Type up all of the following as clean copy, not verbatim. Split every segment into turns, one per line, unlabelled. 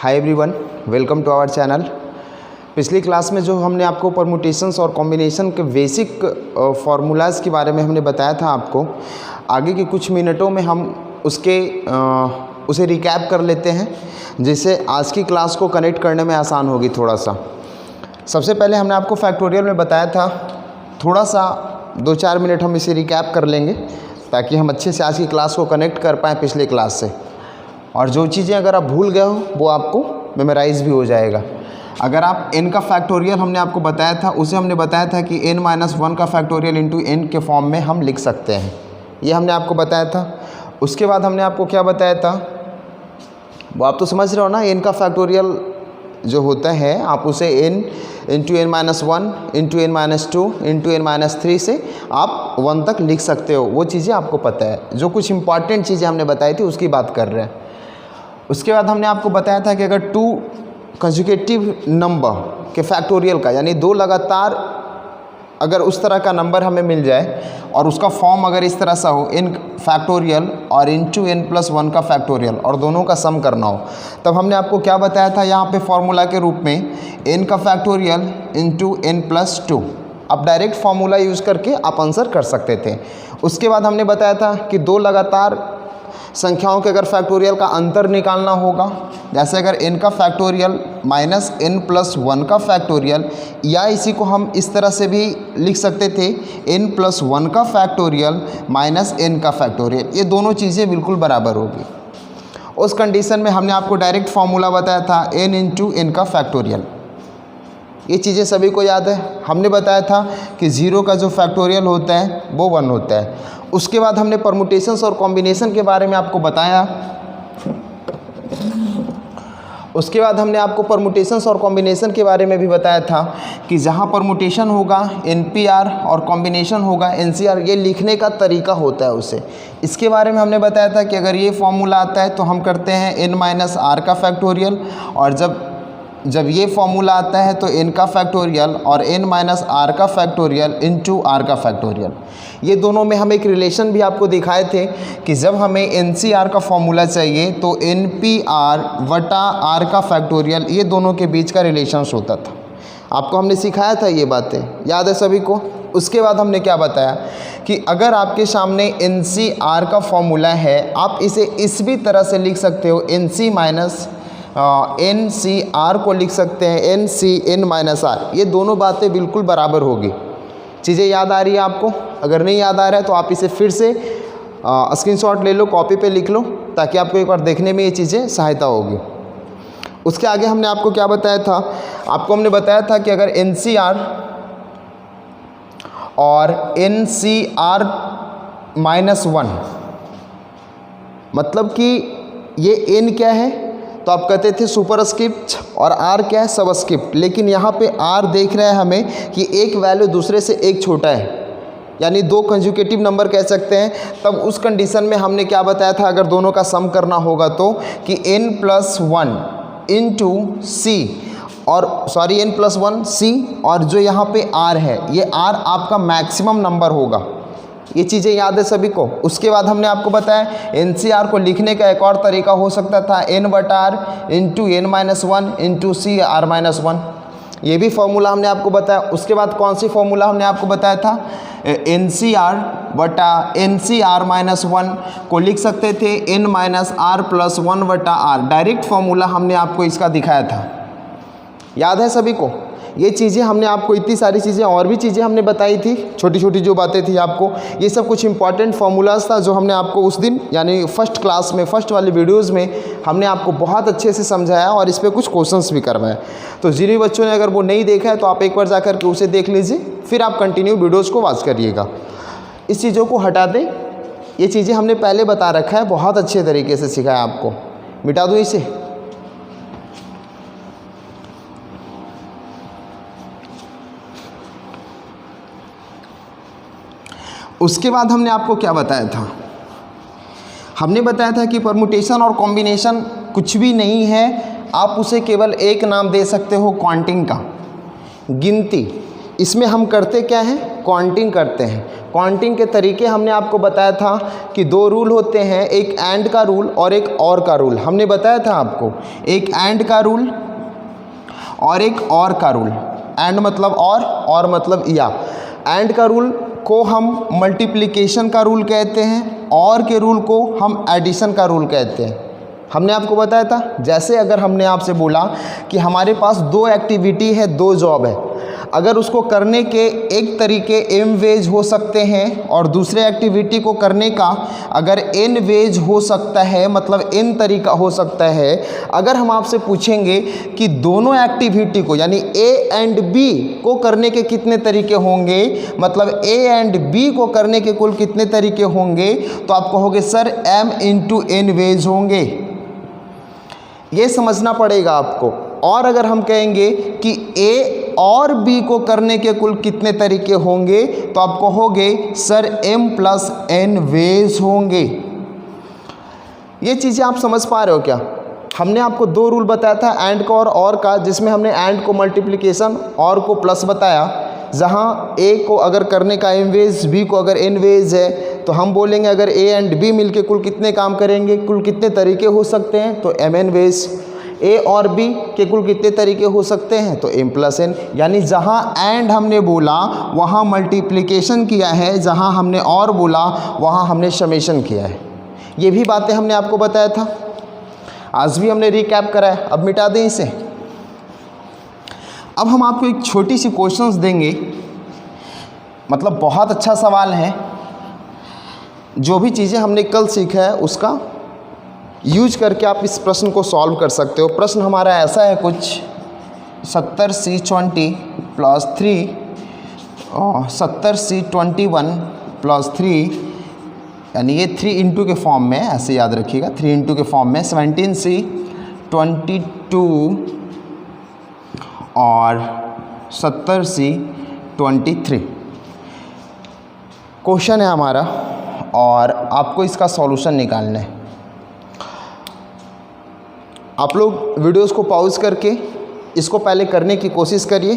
Hi everyone, welcome to our channel. पिछली class में जो हमने आपको परमुटेशंस और कॉम्बिनेशन के बेसिक फार्मूलाज़ के बारे में हमने बताया था आपको, आगे के कुछ मिनटों में हम उसे रिकैप कर लेते हैं, जिससे आज की क्लास को कनेक्ट करने में आसान होगी थोड़ा सा। सबसे पहले हमने आपको फैक्टोरियल में बताया था, थोड़ा सा 2-4 मिनट हम इसे रिकैप कर लेंगे ताकि हम अच्छे से आज की क्लास को कनेक्ट कर पाएँ पिछले क्लास से। और जो चीज़ें अगर आप भूल गए हो वो आपको मेमोराइज भी हो जाएगा। अगर आप n का फैक्टोरियल हमने आपको बताया था, उसे हमने बताया था कि n-1 का फैक्टोरियल इंटू n के फॉर्म में हम लिख सकते हैं, ये हमने आपको बताया था। उसके बाद हमने आपको क्या बताया था वो आप तो समझ रहे हो ना। n का फैक्टोरियल जो होता है आप उसे n into n-1 into n-2 into n-3 से आप 1 तक लिख सकते हो। वो चीज़ें आपको पता है। जो कुछ इंपॉर्टेंट चीज़ें हमने बताई थी उसकी बात कर रहे हैं। उसके बाद हमने आपको बताया था कि अगर 2 कंसेक्यूटिव नंबर के फैक्टोरियल का, यानी 2 लगातार अगर उस तरह का नंबर हमें मिल जाए और उसका फॉर्म अगर इस तरह सा हो n फैक्टोरियल और इंटू n+1 का फैक्टोरियल और दोनों का सम करना हो, तब हमने आपको क्या बताया था यहाँ पे फॉर्मूला के रूप में n का फैक्टोरियल इंटू n+2। आप डायरेक्ट फार्मूला यूज़ करके आप आंसर कर सकते थे। उसके बाद हमने बताया था कि 2 लगातार संख्याओं के अगर फैक्टोरियल का अंतर निकालना होगा, जैसे अगर n का फैक्टोरियल माइनस n+1 का फैक्टोरियल, या इसी को हम इस तरह से भी लिख सकते थे n+1 का फैक्टोरियल माइनस n का फैक्टोरियल, ये दोनों चीज़ें बिल्कुल बराबर होगी। उस कंडीशन में हमने आपको डायरेक्ट फार्मूला बताया था n इंटू n का फैक्टोरियल। ये चीज़ें सभी को याद है। हमने बताया था कि 0 का जो फैक्टोरियल होता है वो 1 होता है। उसके बाद हमने परमुटेशंस और कॉम्बिनेशन के बारे में आपको बताया। उसके बाद हमने आपको परमुटेशंस और कॉम्बिनेशन के बारे में भी बताया था कि जहाँ परमुटेशन होगा NPR और कॉम्बिनेशन होगा NCR, ये लिखने का तरीका होता है उसे। इसके बारे में हमने बताया था कि अगर ये फॉर्मूला आता है तो हम करते हैं n-r का फैक्टोरियल, और जब ये फॉर्मूला आता है तो n का फैक्टोरियल और n-r का फैक्टोरियल इंटू r का फैक्टोरियल। ये दोनों में हम एक रिलेशन भी आपको दिखाए थे कि जब हमें NCR का फॉर्मूला चाहिए तो NPR वटा r का फैक्टोरियल, ये दोनों के बीच का रिलेशंस होता था। आपको हमने सिखाया था, ये बातें याद है सभी को। उसके बाद हमने क्या बताया कि अगर आपके सामने NCR का फॉर्मूला है, आप इसे इस भी तरह से लिख सकते हो, NCR को लिख सकते हैं NCn-r। ये दोनों बातें बिल्कुल बराबर होगी। चीज़ें याद आ रही है आपको? अगर नहीं याद आ रहा है तो आप इसे फिर से स्क्रीनशॉट ले लो, कॉपी पे लिख लो, ताकि आपको एक बार देखने में ये चीज़ें सहायता होगी। उसके आगे हमने आपको क्या बताया था? आपको हमने बताया था कि अगर NCR और NCr-1, मतलब कि ये n क्या है तो आप कहते थे सुपरस्क्रिप्ट और r क्या है सबस्क्रिप्ट। लेकिन यहाँ पे r देख रहे हैं हमें कि एक वैल्यू दूसरे से एक छोटा है, यानी 2 कंसेक्यूटिव नंबर कह सकते हैं। तब उस कंडीशन में हमने क्या बताया था, अगर दोनों का सम करना होगा तो कि n+1 into c n+1 c, और जो यहाँ पे r है ये r आपका मैक्सिमम नंबर होगा। ये चीज़ें याद है सभी को। उसके बाद हमने आपको बताया NCR को लिखने का एक और तरीका हो सकता था n/r into n-1 into c(r-1). ये भी फॉर्मूला हमने आपको बताया। उसके बाद कौन सी फॉर्मूला हमने आपको बताया था? NCR बटा NCr-1 को लिख सकते थे n-r+1/r। डायरेक्ट फॉर्मूला हमने आपको इसका दिखाया था, याद है सभी को। ये चीज़ें हमने आपको, इतनी सारी चीज़ें और भी चीज़ें हमने बताई थी, छोटी छोटी जो बातें थी आपको, ये सब कुछ इंपॉर्टेंट फार्मूलाज था जो हमने आपको उस दिन, यानी फर्स्ट क्लास में, फर्स्ट वाली वीडियोस में हमने आपको बहुत अच्छे से समझाया और इस पर कुछ क्वेश्चंस भी करवाए। तो जिन भी बच्चों ने अगर वो नहीं देखा है तो आप एक बार जा कर के उसे देख लीजिए, फिर आप कंटिन्यू वीडियोज़ को वॉच करिएगा। इस चीज़ों को हटा दें, ये चीज़ें हमने पहले बता रखा है, बहुत अच्छे तरीके से सिखाया आपको। मिटा दूँ इसे? उसके बाद हमने आपको क्या बताया था? हमने बताया था कि परमुटेशन और कॉम्बिनेशन कुछ भी नहीं है, आप उसे केवल एक नाम दे सकते हो, क्वांटिंग का, गिनती। इसमें हम करते क्या हैं? क्वांटिंग करते हैं। काउंटिंग के तरीके हमने आपको बताया था कि दो रूल होते हैं, एक एंड का रूल और एक और का रूल। हमने बताया था आपको एक एंड का रूल और एक और का रूल। एंड मतलब और मतलब या। एंड का रूल को हम मल्टीप्लिकेशन का रूल कहते हैं, और के रूल को हम एडिशन का रूल कहते हैं। हमने आपको बताया था, जैसे अगर हमने आपसे बोला कि हमारे पास दो एक्टिविटी है, दो जॉब है, अगर उसको करने के एक तरीके m वेज हो सकते हैं और दूसरे एक्टिविटी को करने का अगर n वेज हो सकता है, मतलब n तरीका हो सकता है। अगर हम आपसे पूछेंगे कि दोनों एक्टिविटी को यानी a एंड b को करने के कितने तरीके होंगे, मतलब a एंड b को करने के कुल कितने तरीके होंगे, तो आप कहोगे sir m into n ways होंगे। ये समझना पड़ेगा आपको। और अगर हम कहेंगे कि a और b को करने के कुल कितने तरीके होंगे, तो आप कहोगे sir m plus n ways होंगे। ये चीज़ें आप समझ पा रहे हो क्या? हमने आपको दो रूल बताया था, एंड का और का, जिसमें हमने एंड को मल्टीप्लिकेशन और को प्लस बताया। जहाँ a को अगर करने का m वेज, b को अगर n वेज है, तो हम बोलेंगे अगर a एंड b मिलके कुल कितने काम करेंगे, कुल कितने तरीके हो सकते हैं, तो mn वेज। a और b के कुल कितने तरीके हो सकते हैं, तो m प्लस n। यानी जहाँ एंड हमने बोला वहाँ मल्टीप्लिकेशन किया है, जहाँ हमने और बोला वहाँ हमने समेशन किया है। ये भी बातें हमने आपको बताया था, आज भी हमने रिकैप करा है। अब मिटा दें इसे। अब हम आपको एक छोटी सी क्वेश्चंस देंगे, मतलब बहुत अच्छा सवाल है। जो भी चीज़ें हमने कल सीखा है उसका यूज करके आप इस प्रश्न को सॉल्व कर सकते हो। प्रश्न हमारा ऐसा है कुछ 70C20 प्लस 3 70C21 प्लस 3, यानी ये 3 इंटू के फॉर्म में, ऐसे याद रखिएगा 3 इंटू के फॉर्म में 17C22 और 70C23 क्वेश्चन है हमारा, और आपको इसका सॉल्यूशन निकालना है। आप लोग वीडियोस को पॉज करके इसको पहले करने की कोशिश करिए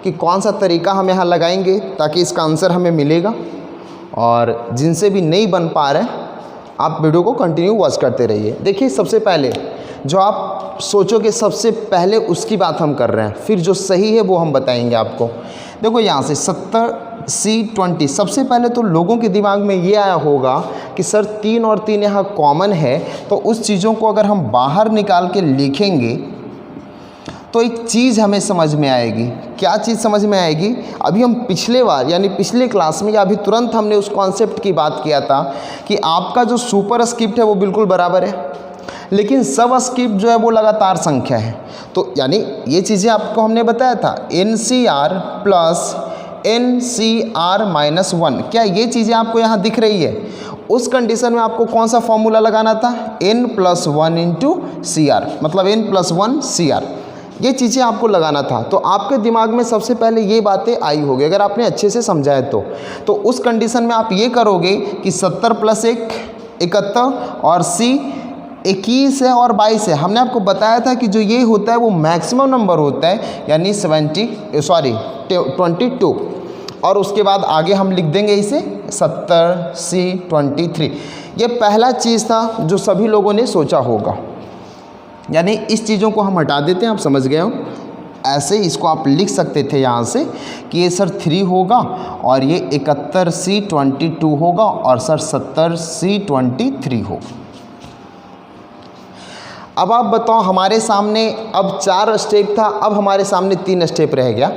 कि कौन सा तरीका हम यहाँ लगाएंगे ताकि इसका आंसर हमें मिलेगा। और जिनसे भी नहीं बन पा रहे आप वीडियो को कंटिन्यू वॉच करते रहिए। देखिए, सबसे पहले जो आप सोचोगे सबसे पहले उसकी बात हम कर रहे हैं, फिर जो सही है वो हम बताएंगे आपको। देखो यहाँ से 70C20, सबसे पहले तो लोगों के दिमाग में ये आया होगा कि सर 3 और 3 यहाँ कॉमन है, तो उस चीज़ों को अगर हम बाहर निकाल के लिखेंगे तो एक चीज़ हमें समझ में आएगी। क्या चीज़ समझ में आएगी? अभी हम पिछले बार यानी पिछले क्लास में या अभी तुरंत हमने उस कॉन्सेप्ट की बात किया था कि आपका जो सुपर स्क्रिप्ट है वो बिल्कुल बराबर है, लेकिन सब स्क्रिप्ट जो है वो लगातार संख्या है। तो यानी ये चीज़ें आपको हमने बताया था NCR प्लस NCR माइनस 1। क्या ये चीज़ें आपको यहाँ दिख रही है? उस कंडीशन में आपको कौन सा फॉर्मूला लगाना था? n प्लस 1 इंटू CR, मतलब n प्लस 1 CR। ये चीज़ें आपको लगाना था। तो आपके दिमाग में सबसे पहले ये बातें आई होगी अगर आपने अच्छे से समझा है तो उस कंडीशन में आप ये करोगे कि 70 प्लस 1 71 और C 21 है और 22 है। हमने आपको बताया था कि जो ये होता है वो मैक्सिमम नंबर होता है, यानी 22, और उसके बाद आगे हम लिख देंगे इसे 70C23। ये पहला चीज़ था जो सभी लोगों ने सोचा होगा, यानी इस चीज़ों को हम हटा देते हैं। आप समझ गए हो? ऐसे इसको आप लिख सकते थे यहाँ से कि ये सर 3 होगा और ये 71C22 होगा और सर 70C23 होगा। अब आप बताओ, हमारे सामने अब 4 स्टेप था, अब हमारे सामने 3 स्टेप रह गया।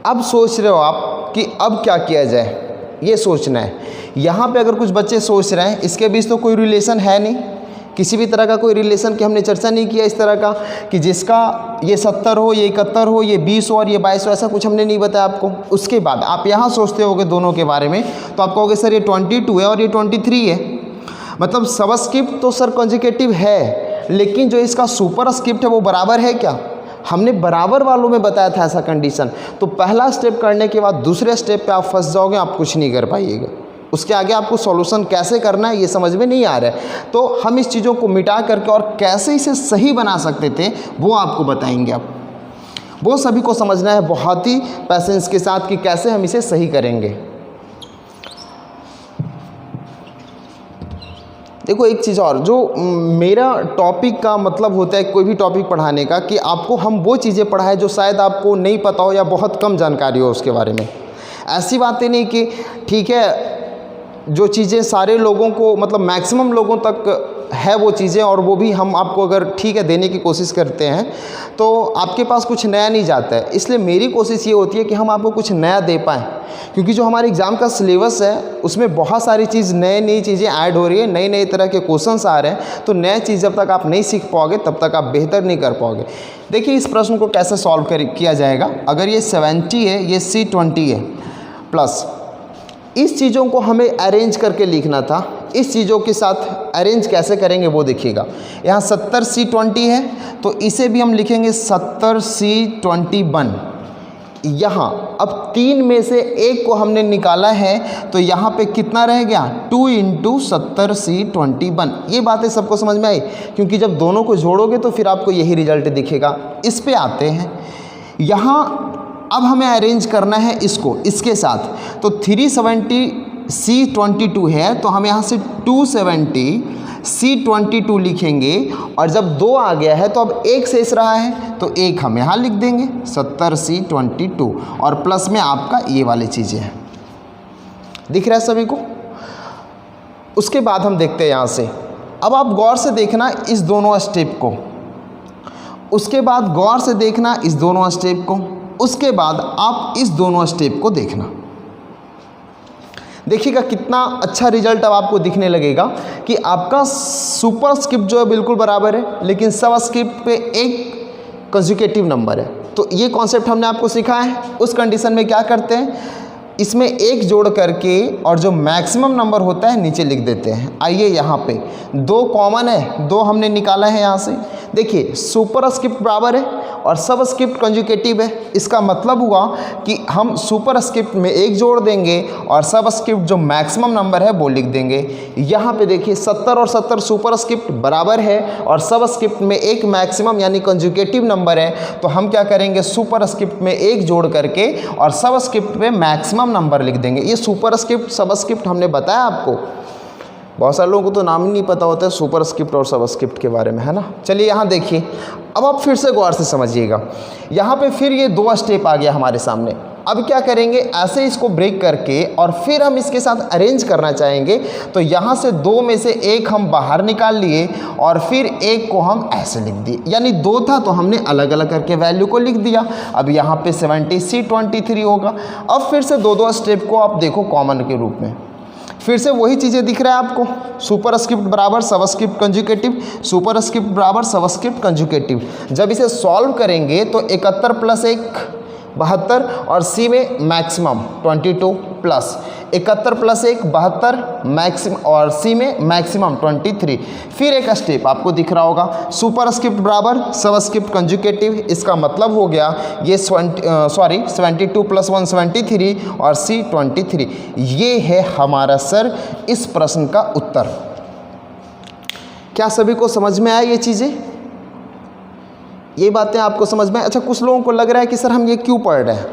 अब सोच रहे हो आप कि अब क्या किया जाए, ये सोचना है। यहाँ पे अगर कुछ बच्चे सोच रहे हैं, इसके बीच तो कोई रिलेशन है नहीं, किसी भी तरह का कोई रिलेशन की हमने चर्चा नहीं किया इस तरह का कि जिसका ये 70 हो, ये 71 हो, ये 20 हो और ये 22 हो, ऐसा कुछ हमने नहीं बताया आपको। उसके बाद आप यहाँ सोचते होगे दोनों के बारे में, तो आप कहोगे सर ये 22 है और ये 23 है, मतलब सबस्क्रिप्ट तो सर कॉन्जिकेटिव है, लेकिन जो इसका सुपर स्क्रिप्ट है वो बराबर है क्या? हमने बराबर वालों में बताया था ऐसा कंडीशन। तो पहला स्टेप करने के बाद दूसरे स्टेप पे आप फंस जाओगे, आप कुछ नहीं कर पाइएगा। उसके आगे आपको सॉल्यूशन कैसे करना है ये समझ में नहीं आ रहा है। तो हम इस चीज़ों को मिटा करके और कैसे इसे सही बना सकते थे वो आपको बताएंगे। अब वो सभी को समझना है बहुत ही पैसेंस के साथ कि कैसे हम इसे सही करेंगे। देखो एक चीज़ और, जो मेरा टॉपिक का मतलब होता है कोई भी टॉपिक पढ़ाने का, कि आपको हम वो चीज़ें पढ़ाएं जो शायद आपको नहीं पता हो या बहुत कम जानकारी हो उसके बारे में। ऐसी बातें नहीं कि ठीक है जो चीज़ें सारे लोगों को मतलब मैक्सिमम लोगों तक है वो चीज़ें, और वो भी हम आपको अगर ठीक है देने की कोशिश करते हैं तो आपके पास कुछ नया नहीं जाता है। इसलिए मेरी कोशिश ये होती है कि हम आपको कुछ नया दे पाएँ, क्योंकि जो हमारे एग्ज़ाम का सिलेबस है उसमें बहुत सारी चीज़ नई चीज़ें ऐड हो रही है, नए तरह के क्वेश्चंस आ रहे हैं। तो नया चीज़ जब तक आप नहीं सीख पाओगे तब तक आप बेहतर नहीं कर पाओगे। देखिए इस प्रश्न को कैसे सॉल्व किया जाएगा। अगर ये 70 है, ये C20 है प्लस, इस चीज़ों को हमें अरेंज करके लिखना था। इस चीज़ों के साथ अरेंज कैसे करेंगे वो देखिएगा। यहाँ 70C20 है तो इसे भी हम लिखेंगे 70C21। यहाँ अब 3 में से एक को हमने निकाला है तो यहाँ पे कितना रह गया, 2 × 70C21। ये बातें सबको समझ में आई, क्योंकि जब दोनों को जोड़ोगे तो फिर आपको यही रिजल्ट दिखेगा। इस पे आते हैं, यहाँ अब हमें अरेंज करना है इसको इसके साथ। तो 370C22 है तो हम यहाँ से 270C22 लिखेंगे, और जब 2 आ गया है तो अब 1 शेष रहा है तो 1 हम यहाँ लिख देंगे 70C22, और प्लस में आपका ये वाली चीज़ें हैं। दिख रहा है सभी को। उसके बाद हम देखते हैं यहाँ से, अब आप गौर से देखना इस दोनों स्टेप को, उसके बाद गौर से देखना इस दोनों स्टेप को, उसके बाद आप इस दोनों स्टेप को देखना। देखिएगा कितना अच्छा रिजल्ट अब आपको दिखने लगेगा कि आपका सुपरस्क्रिप्ट जो है बिल्कुल बराबर है, लेकिन सबस्क्रिप्ट पे एक कंसेक्यूटिव नंबर है। तो ये कॉन्सेप्ट हमने आपको सिखाया है। उस कंडीशन में क्या करते हैं, इसमें एक जोड़ करके और जो मैक्सिमम नंबर होता है नीचे लिख देते हैं। आइए यहाँ पे 2 कॉमन है, 2 हमने निकाला है यहाँ से। देखिए सुपरस्क्रिप्ट बराबर है और सबस्क्रिप्ट कंजुगेटिव है। इसका मतलब हुआ कि हम सुपरस्क्रिप्ट में 1 जोड़ देंगे और सबस्क्रिप्ट जो मैक्सिमम नंबर है वो लिख देंगे। यहाँ पे देखिए 70 और 70 सुपरस्क्रिप्ट बराबर है और सबस्क्रिप्ट में 1 मैक्सिमम यानी कंजुगेटिव नंबर है, तो हम क्या करेंगे सुपरस्क्रिप्ट में 1 जोड़ करके और सबस्क्रिप्ट में मैक्सिमम नंबर लिख देंगे। ये सुपरस्क्रिप्ट सबस्क्रिप्ट हमने बताया आपको। बहुत सारे लोगों को तो नाम ही नहीं पता होता है सुपरस्क्रिप्ट और सबस्क्रिप्ट के बारे में, है ना। चलिए यहाँ देखिए, अब आप फिर से गौर से समझिएगा। यहाँ पे फिर ये 2 स्टेप आ गया हमारे सामने। अब क्या करेंगे, ऐसे इसको ब्रेक करके और फिर हम इसके साथ अरेंज करना चाहेंगे। तो यहाँ से 2 में से 1 हम बाहर निकाल लिए और फिर 1 को हम ऐसे लिख दिए, यानी 2 था तो हमने अलग अलग करके वैल्यू को लिख दिया। अब यहाँ पे 70C23 होगा। अब फिर से 2 स्टेप को आप देखो कॉमन के रूप में, फिर से वही चीज़ें दिख रहा है आपको। सुपरस्क्रिप्ट बराबर सबस्क्रिप्ट कंजुगेटिव, सुपरस्क्रिप्ट बराबर सबस्क्रिप्ट कंजुगेटिव। जब इसे सॉल्व करेंगे तो 71 + 1 72 और सी में मैक्सिमम 22 प्लस 71 + 1 72 मैक्सिमम और सी में मैक्सिमम 23। फिर एक स्टेप आपको दिख रहा होगा, सुपरस्क्रिप्ट बराबर सबस्क्रिप्ट कंजुगेटिव। इसका मतलब हो गया ये 72 + 1 73 और सी 23। ये है हमारा सर इस प्रश्न का उत्तर। क्या सभी को समझ में आया ये चीज़ें, ये बातें आपको समझ में? अच्छा, कुछ लोगों को लग रहा है कि सर हम ये क्यों पढ़ रहे हैं,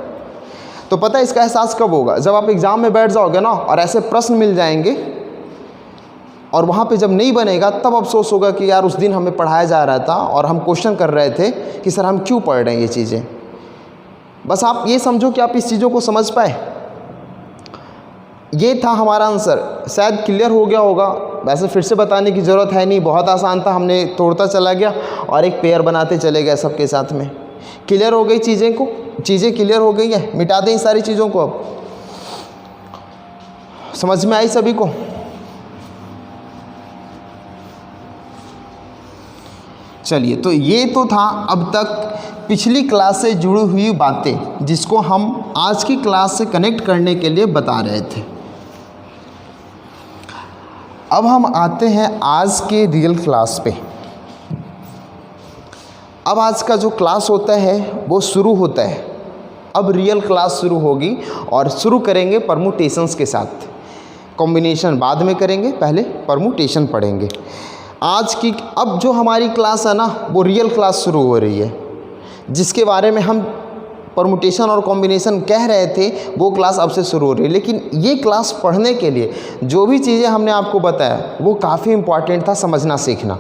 तो पता है इसका एहसास कब होगा, जब आप एग्ज़ाम में बैठ जाओगे ना और ऐसे प्रश्न मिल जाएंगे और वहाँ पे जब नहीं बनेगा तब अफसोस होगा कि यार उस दिन हमें पढ़ाया जा रहा था और हम क्वेश्चन कर रहे थे कि सर हम क्यों पढ़ रहे हैं ये चीज़ें। बस आप ये समझो कि आप इस चीज़ों को समझ पाए। ये था हमारा आंसर, शायद क्लियर हो गया होगा। वैसे फिर से बताने की ज़रूरत है नहीं, बहुत आसान था, हमने तोड़ता चला गया और एक पेयर बनाते चले गए सबके साथ में। क्लियर हो गई चीज़ें क्लियर हो गई है, मिटा दें इन सारी चीज़ों को। अब समझ में आई सभी को? चलिए, तो ये तो था अब तक पिछली क्लास से जुड़ी हुई बातें जिसको हम आज की क्लास से कनेक्ट करने के लिए बता रहे थे। अब हम आते हैं आज के रियल क्लास पे। अब आज का जो क्लास होता है वो शुरू होता है। अब रियल क्लास शुरू होगी और शुरू करेंगे परमुटेशंस के साथ। कॉम्बिनेशन बाद में करेंगे, पहले परमुटेशन पढ़ेंगे। आज की अब जो हमारी क्लास है ना वो रियल क्लास शुरू हो रही है, जिसके बारे में हम परमुटेशन और कॉम्बिनेशन कह रहे थे वो क्लास अब से शुरू हो रही है। लेकिन ये क्लास पढ़ने के लिए जो भी चीज़ें हमने आपको बताया वो काफ़ी इंपॉर्टेंट था समझना सीखना।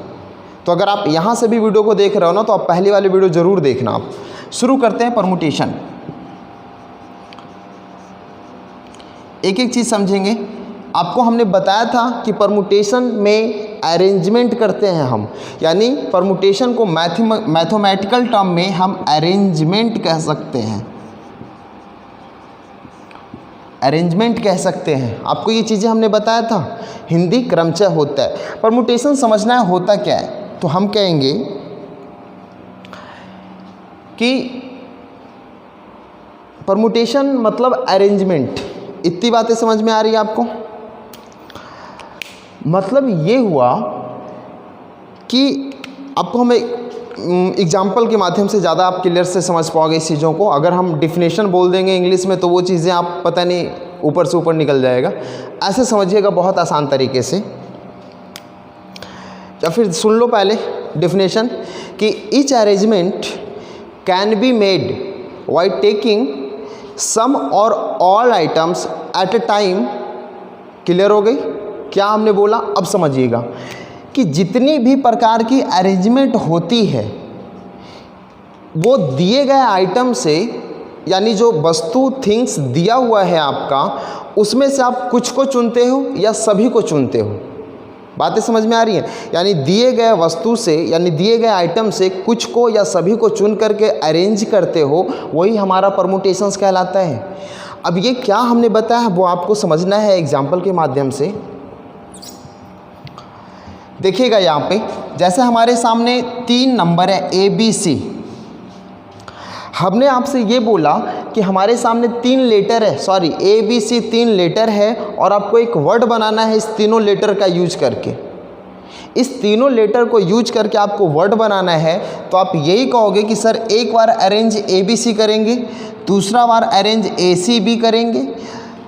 तो अगर आप यहाँ से भी वीडियो को देख रहे हो ना तो आप पहली वाली वीडियो ज़रूर देखना। आप शुरू करते हैं परमुटेशन। एक एक चीज़ समझेंगे। आपको हमने बताया था कि परमुटेशन में अरेंजमेंट करते हैं हम, यानी परमुटेशन को मैथमेटिकल टर्म में हम अरेंजमेंट कह सकते हैं, अरेंजमेंट कह सकते हैं। आपको ये चीज़ें हमने बताया था। हिंदी क्रमचय होता है। परमुटेशन समझना है होता क्या है, तो हम कहेंगे कि परमुटेशन मतलब अरेंजमेंट। इतनी बातें समझ में आ रही है आपको? मतलब ये हुआ कि आपको हम एग्जाम्पल के माध्यम से ज़्यादा आप क्लियर से समझ पाओगे इस चीज़ों को। अगर हम डिफिनेशन बोल देंगे इंग्लिश में तो वो चीज़ें आप पता नहीं ऊपर से ऊपर निकल जाएगा। ऐसे समझिएगा बहुत आसान तरीके से। या फिर सुन लो पहले डिफिनेशन कि each arrangement can be made by taking some or all items at a time. Clear हो गई? क्या हमने बोला अब समझिएगा कि जितनी भी प्रकार की अरेंजमेंट होती है वो दिए गए आइटम से, यानी जो वस्तु थिंग्स दिया हुआ है आपका, उसमें से आप कुछ को चुनते हो या सभी को चुनते हो। बातें समझ में आ रही हैं? यानी दिए गए वस्तु से, यानी दिए गए आइटम से कुछ को या सभी को चुन करके अरेंज करते हो, वही हमारा परमुटेशंस कहलाता है। अब ये क्या हमने बताया वो आपको समझना है एग्जाम्पल के माध्यम से। देखिएगा यहाँ पे जैसे हमारे सामने 3 नंबर है ए बी सी। हमने आपसे ये बोला कि हमारे सामने 3 लेटर है, sorry A B C 3 letter है और आपको एक वर्ड बनाना है इस तीनों लेटर का यूज करके। इस तीनों लेटर को यूज करके आपको वर्ड बनाना है तो आप यही कहोगे कि सर एक बार अरेंज ए बी सी करेंगे, दूसरा बार अरेंज ए सी बी करेंगे,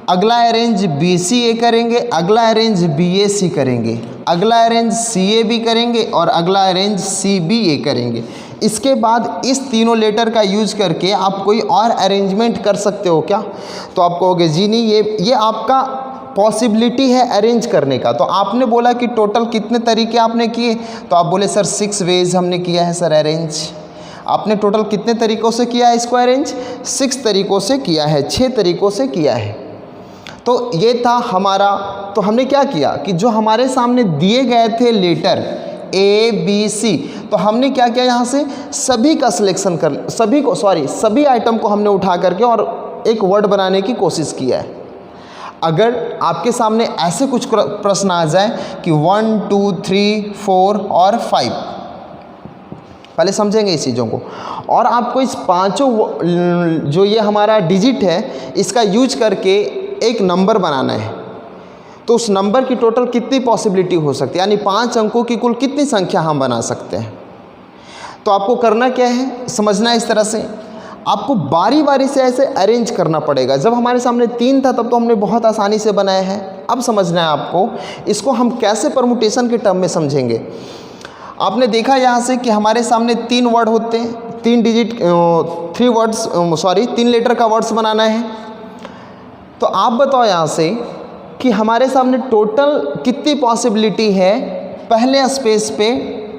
अगला अरेंज बी सी ए करेंगे, अगला अरेंज बी ए सी करेंगे, अगला अरेंज सी ए बी करेंगे और अगला अरेंज सी बी ए करेंगे। इसके बाद इस तीनों लेटर का यूज करके आप कोई और अरेंजमेंट कर सकते हो क्या? तो आप कहोगे जी नहीं, ये आपका पॉसिबिलिटी है अरेंज करने का। तो आपने बोला कि टोटल कितने तरीके आपने किए, तो आप बोले सर 6 वेज हमने किया है सर अरेंज। आपने टोटल कितने तरीक़ों से किया है इसको अरेंज? 6 तरीक़ों से किया है, 6 तरीक़ों से किया है। तो ये था हमारा। तो हमने क्या किया कि जो हमारे सामने दिए गए थे लेटर ए बी सी, तो हमने क्या किया यहाँ से सभी का सिलेक्शन कर, सभी आइटम को हमने उठा करके और एक वर्ड बनाने की कोशिश किया है। अगर आपके सामने ऐसे कुछ प्रश्न आ जाए कि 1 2 3 4 और 5, पहले समझेंगे इस चीज़ों को, और आपको इस पांचों जो ये हमारा डिजिट है इसका यूज करके एक नंबर बनाना है, तो उस नंबर की टोटल कितनी पॉसिबिलिटी हो सकती है, यानी 5 अंकों की कुल कितनी संख्या हम बना सकते हैं। तो आपको करना क्या है, समझना इस तरह से, आपको बारी बारी से ऐसे अरेंज करना पड़ेगा। जब हमारे सामने 3 था तब तो हमने बहुत आसानी से बनाया है। अब समझना है आपको इसको हम कैसे परमुटेशन के टर्म में समझेंगे। आपने देखा यहाँ से कि हमारे सामने 3 वर्ड होते हैं, 3 डिजिट 3 लेटर का वर्ड्स बनाना है। तो आप बताओ यहाँ से कि हमारे सामने टोटल कितनी पॉसिबिलिटी है पहले स्पेस पे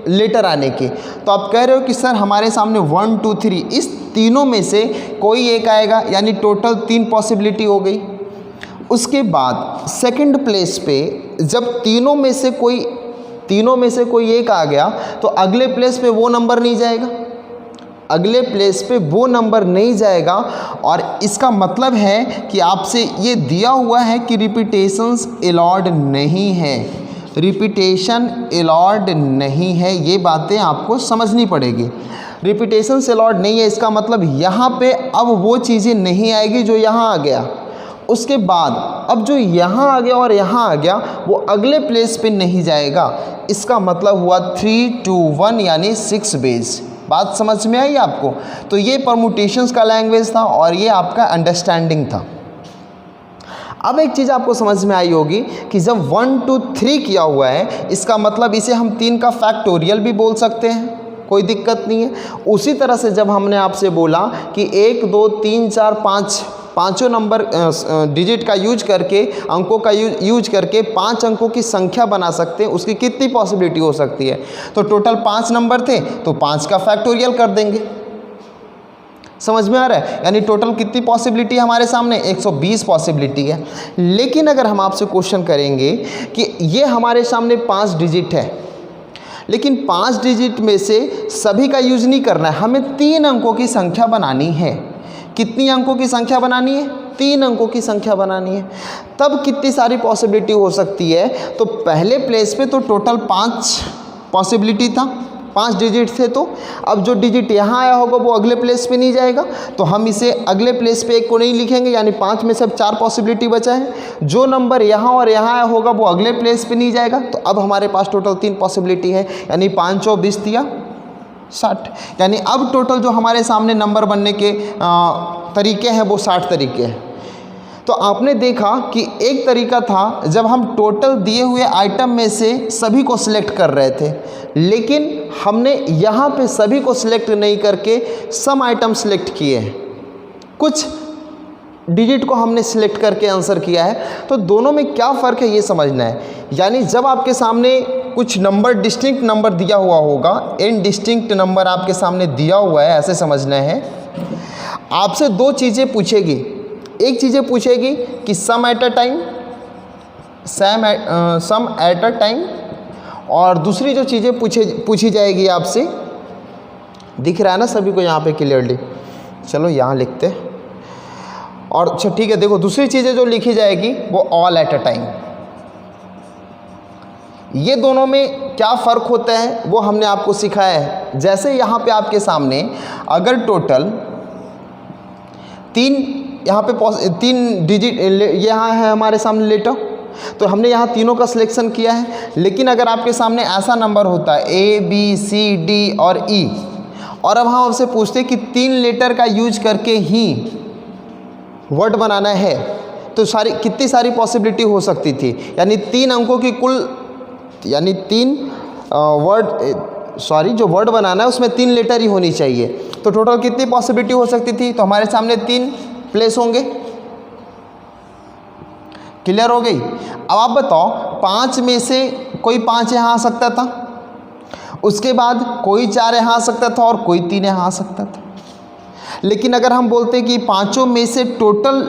लेटर आने की। तो आप कह रहे हो कि सर हमारे सामने 1 2 3 इस तीनों में से कोई एक आएगा, यानी टोटल 3 पॉसिबिलिटी हो गई। उसके बाद सेकंड प्लेस पे जब तीनों में से कोई एक आ गया तो अगले प्लेस पे वो नंबर नहीं जाएगा, अगले प्लेस पे वो नंबर नहीं जाएगा। और इसका मतलब है कि आपसे ये दिया हुआ है कि रिपीटेशंस अलाउड नहीं है, रिपीटेशन अलाउड नहीं है। ये बातें आपको समझनी पड़ेगी। रिपीटेशंस अलाउड नहीं है, इसका मतलब यहाँ पे अब वो चीज़ें नहीं आएगी जो यहाँ आ गया। उसके बाद अब जो यहाँ आ गया और यहाँ आ गया वो अगले प्लेस पे नहीं जाएगा। इसका मतलब हुआ 3 2 1 यानी 6 बेस। बात समझ में आई आपको? तो ये परमुटेशंस का लैंग्वेज था और ये आपका अंडरस्टैंडिंग था। अब एक चीज़ आपको समझ में आई होगी कि जब 1 2 3 किया हुआ है इसका मतलब इसे हम 3 का फैक्टोरियल भी बोल सकते हैं। कोई दिक्कत नहीं है। उसी तरह से जब हमने आपसे बोला कि 1 2 3 4 5 पाँचों नंबर डिजिट का यूज करके, अंकों का यूज करके 5 अंकों की संख्या बना सकते हैं, उसकी कितनी पॉसिबिलिटी हो सकती है। तो टोटल 5 नंबर थे तो 5 का फैक्टोरियल कर देंगे। समझ में आ रहा है? यानी टोटल कितनी पॉसिबिलिटी हमारे सामने 120 पॉसिबिलिटी है। लेकिन अगर हम आपसे क्वेश्चन करेंगे कि ये हमारे सामने 5 डिजिट है, लेकिन 5 डिजिट में से सभी का यूज नहीं करना है, हमें 3 अंकों की संख्या बनानी है। कितनी अंकों की संख्या बनानी है? 3 अंकों की संख्या बनानी है। तब कितनी सारी पॉसिबिलिटी हो सकती है? तो पहले प्लेस पे तो टोटल 5 पॉसिबिलिटी था, 5 डिजिट थे। तो अब जो डिजिट यहाँ आया होगा वो अगले प्लेस पे नहीं जाएगा, तो हम इसे अगले प्लेस पे 1 को नहीं लिखेंगे, यानी 5 में से अब 4 पॉसिबिलिटी बचा है। जो नंबर यहाँ और यहाँ आया होगा वो अगले प्लेस पे नहीं जाएगा, तो अब हमारे पास टोटल 3 पॉसिबिलिटी है, यानी 5 और 20 दिया 60। यानी अब टोटल जो हमारे सामने नंबर बनने के तरीके हैं वो 60 तरीके हैं। तो आपने देखा कि एक तरीका था जब हम टोटल दिए हुए आइटम में से सभी को सिलेक्ट कर रहे थे, लेकिन हमने यहाँ पे सभी को सिलेक्ट नहीं करके सम आइटम सिलेक्ट किए हैं, कुछ डिजिट को हमने सिलेक्ट करके आंसर किया है। तो दोनों में क्या फ़र्क है ये समझना है। यानी जब आपके सामने कुछ नंबर डिस्टिंक्ट नंबर दिया हुआ होगा, इन डिस्टिंक्ट नंबर आपके सामने दिया हुआ है, ऐसे समझना है। आपसे 2 चीज़ें पूछेगी। एक चीज़ें पूछेगी कि some at a time, some at a time, और दूसरी जो चीज़ें पूछी जाएगी आपसे, दिख रहा है ना सभी को यहाँ पे क्लियरली? चलो यहाँ लिखते हैं। और अच्छा ठीक है, देखो दूसरी चीज़ें जो लिखी जाएगी वो ऑल एट अ टाइम। ये दोनों में क्या फ़र्क होता है वो हमने आपको सिखाया है। जैसे यहाँ पे आपके सामने अगर टोटल 3 यहाँ पे 3 डिजिट यहाँ है हमारे सामने लेटर, तो हमने यहाँ तीनों का सिलेक्शन किया है। लेकिन अगर आपके सामने ऐसा नंबर होता है A B C D और E, और अब हम आपसे पूछते कि 3 लेटर का यूज करके ही वर्ड बनाना है, तो कितनी सारी पॉसिबिलिटी हो सकती थी। यानी 3 अंकों की कुल, यानी 3 जो वर्ड बनाना है उसमें 3 लेटर ही होनी चाहिए। तो टोटल कितनी पॉसिबिलिटी हो सकती थी? तो हमारे सामने 3 प्लेस होंगे। क्लियर हो गई? अब आप बताओ 5 में से कोई 5 यहाँ आ सकता था, उसके बाद कोई 4 यहाँ आ सकता था और कोई 3 यहाँ आ सकता था। लेकिन अगर हम बोलते कि 5 में से टोटल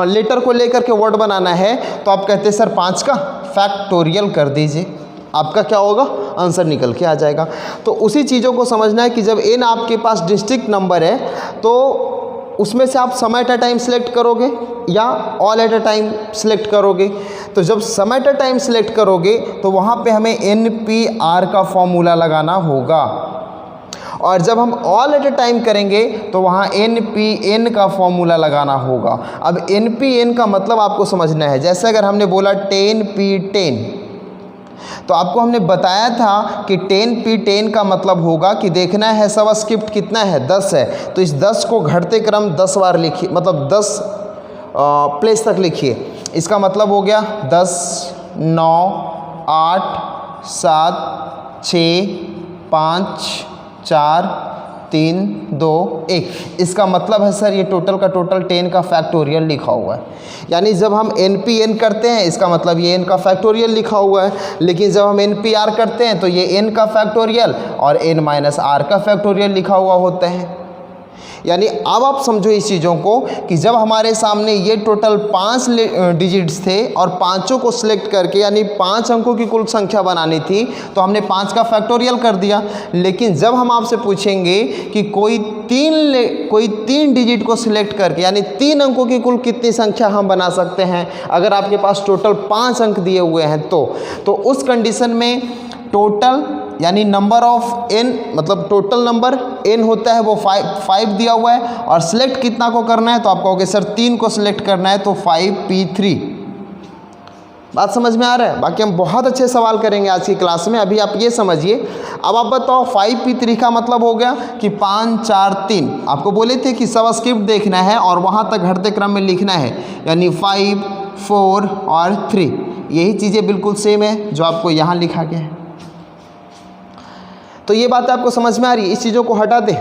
लेटर को लेकर के वर्ड बनाना है, तो आप कहते सर 5 का फैक्टोरियल कर दीजिए, आपका क्या होगा? आंसर निकल के आ जाएगा। तो उसी चीज़ों को समझना है कि जब n आपके पास डिस्ट्रिक्ट नंबर है तो उसमें से आप सम एट अ टाइम सेलेक्ट करोगे या all at a time select करोगे। तो जब सम एट अ टाइम सेलेक्ट करोगे तो वहाँ पे हमें NPR का फॉर्मूला लगाना होगा, और जब हम ऑल एट अ टाइम करेंगे तो वहाँ NPN का फॉर्मूला लगाना होगा। अब NPN का मतलब आपको समझना है। जैसे अगर हमने बोला 10P10, तो आपको हमने बताया था कि 10P10 का मतलब होगा कि देखना है सबस्क्रिप्ट कितना है, 10 है, तो इस 10 को घटते क्रम 10 बार लिखिए, मतलब 10 प्लेस तक लिखिए। इसका मतलब हो गया 10 9 8 7 6 5 4 3 2 1। इसका मतलब है सर ये टोटल का टोटल 10 का फैक्टोरियल लिखा हुआ है। यानी जब हम NPN करते हैं इसका मतलब ये n का फैक्टोरियल लिखा हुआ है, लेकिन जब हम NPR करते हैं तो ये n का फैक्टोरियल और n माइनस r का फैक्टोरियल लिखा हुआ होता है। यानी अब आप समझो इस चीज़ों को कि जब हमारे सामने ये टोटल 5 डिजिट्स थे और पाँचों को सिलेक्ट करके यानी 5 अंकों की कुल संख्या बनानी थी, तो हमने 5 का फैक्टोरियल कर दिया। लेकिन जब हम आपसे पूछेंगे कि कोई 3 डिजिट को सिलेक्ट करके यानी 3 अंकों की कुल कितनी संख्या हम बना सकते हैं, अगर आपके पास टोटल 5 अंक दिए हुए हैं तो उस कंडीशन में टोटल यानी नंबर ऑफ n, मतलब टोटल नंबर n होता है वो 5 दिया हुआ है, और सिलेक्ट कितना को करना है तो आप कहोगे सर 3 को सिलेक्ट करना है, तो 5P3। बात समझ में आ रहा है? बाकी हम बहुत अच्छे सवाल करेंगे आज की क्लास में, अभी आप ये समझिए। अब आप बताओ 5P3 का मतलब हो गया कि 5 4 3। आपको बोले थे कि सबस्क्रिप्ट देखना है और वहाँ तक घटते क्रम में लिखना है, यानी 5 4 और 3। यही चीज़ें बिल्कुल सेम है जो आपको यहाँ लिखा गया है। तो ये बात आपको समझ में आ रही है, इस चीज़ों को हटा दें।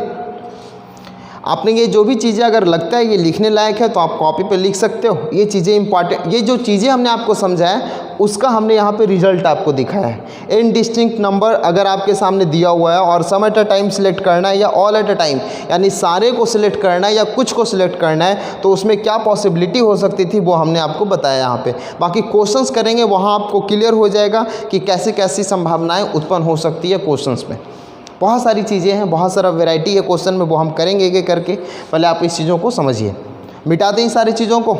आपने ये जो भी चीज़ें अगर लगता है ये लिखने लायक है तो आप कॉपी पे लिख सकते हो। ये चीज़ें इंपॉर्टेंट, ये जो चीज़ें हमने आपको समझाया उसका हमने यहाँ पे रिजल्ट आपको दिखाया है। इनडिस्टिंक्ट नंबर अगर आपके सामने दिया हुआ है और सम एट अ टाइम सिलेक्ट करना है या ऑल एट अ टाइम, यानी सारे को सिलेक्ट करना है या कुछ को सिलेक्ट करना है, तो उसमें क्या पॉसिबिलिटी हो सकती थी वो हमने आपको बताया यहाँ पे। बाकी क्वेश्चंस करेंगे वहाँ आपको क्लियर हो जाएगा कि कैसी कैसी संभावनाएँ उत्पन्न हो सकती है क्वेश्चंस में। बहुत सारी चीज़ें हैं, बहुत सारा वैरायटी है क्वेश्चन में, वो हम करेंगे एक एक करके। पहले आप इस चीज़ों को समझिए, मिटा दें सारी चीज़ों को।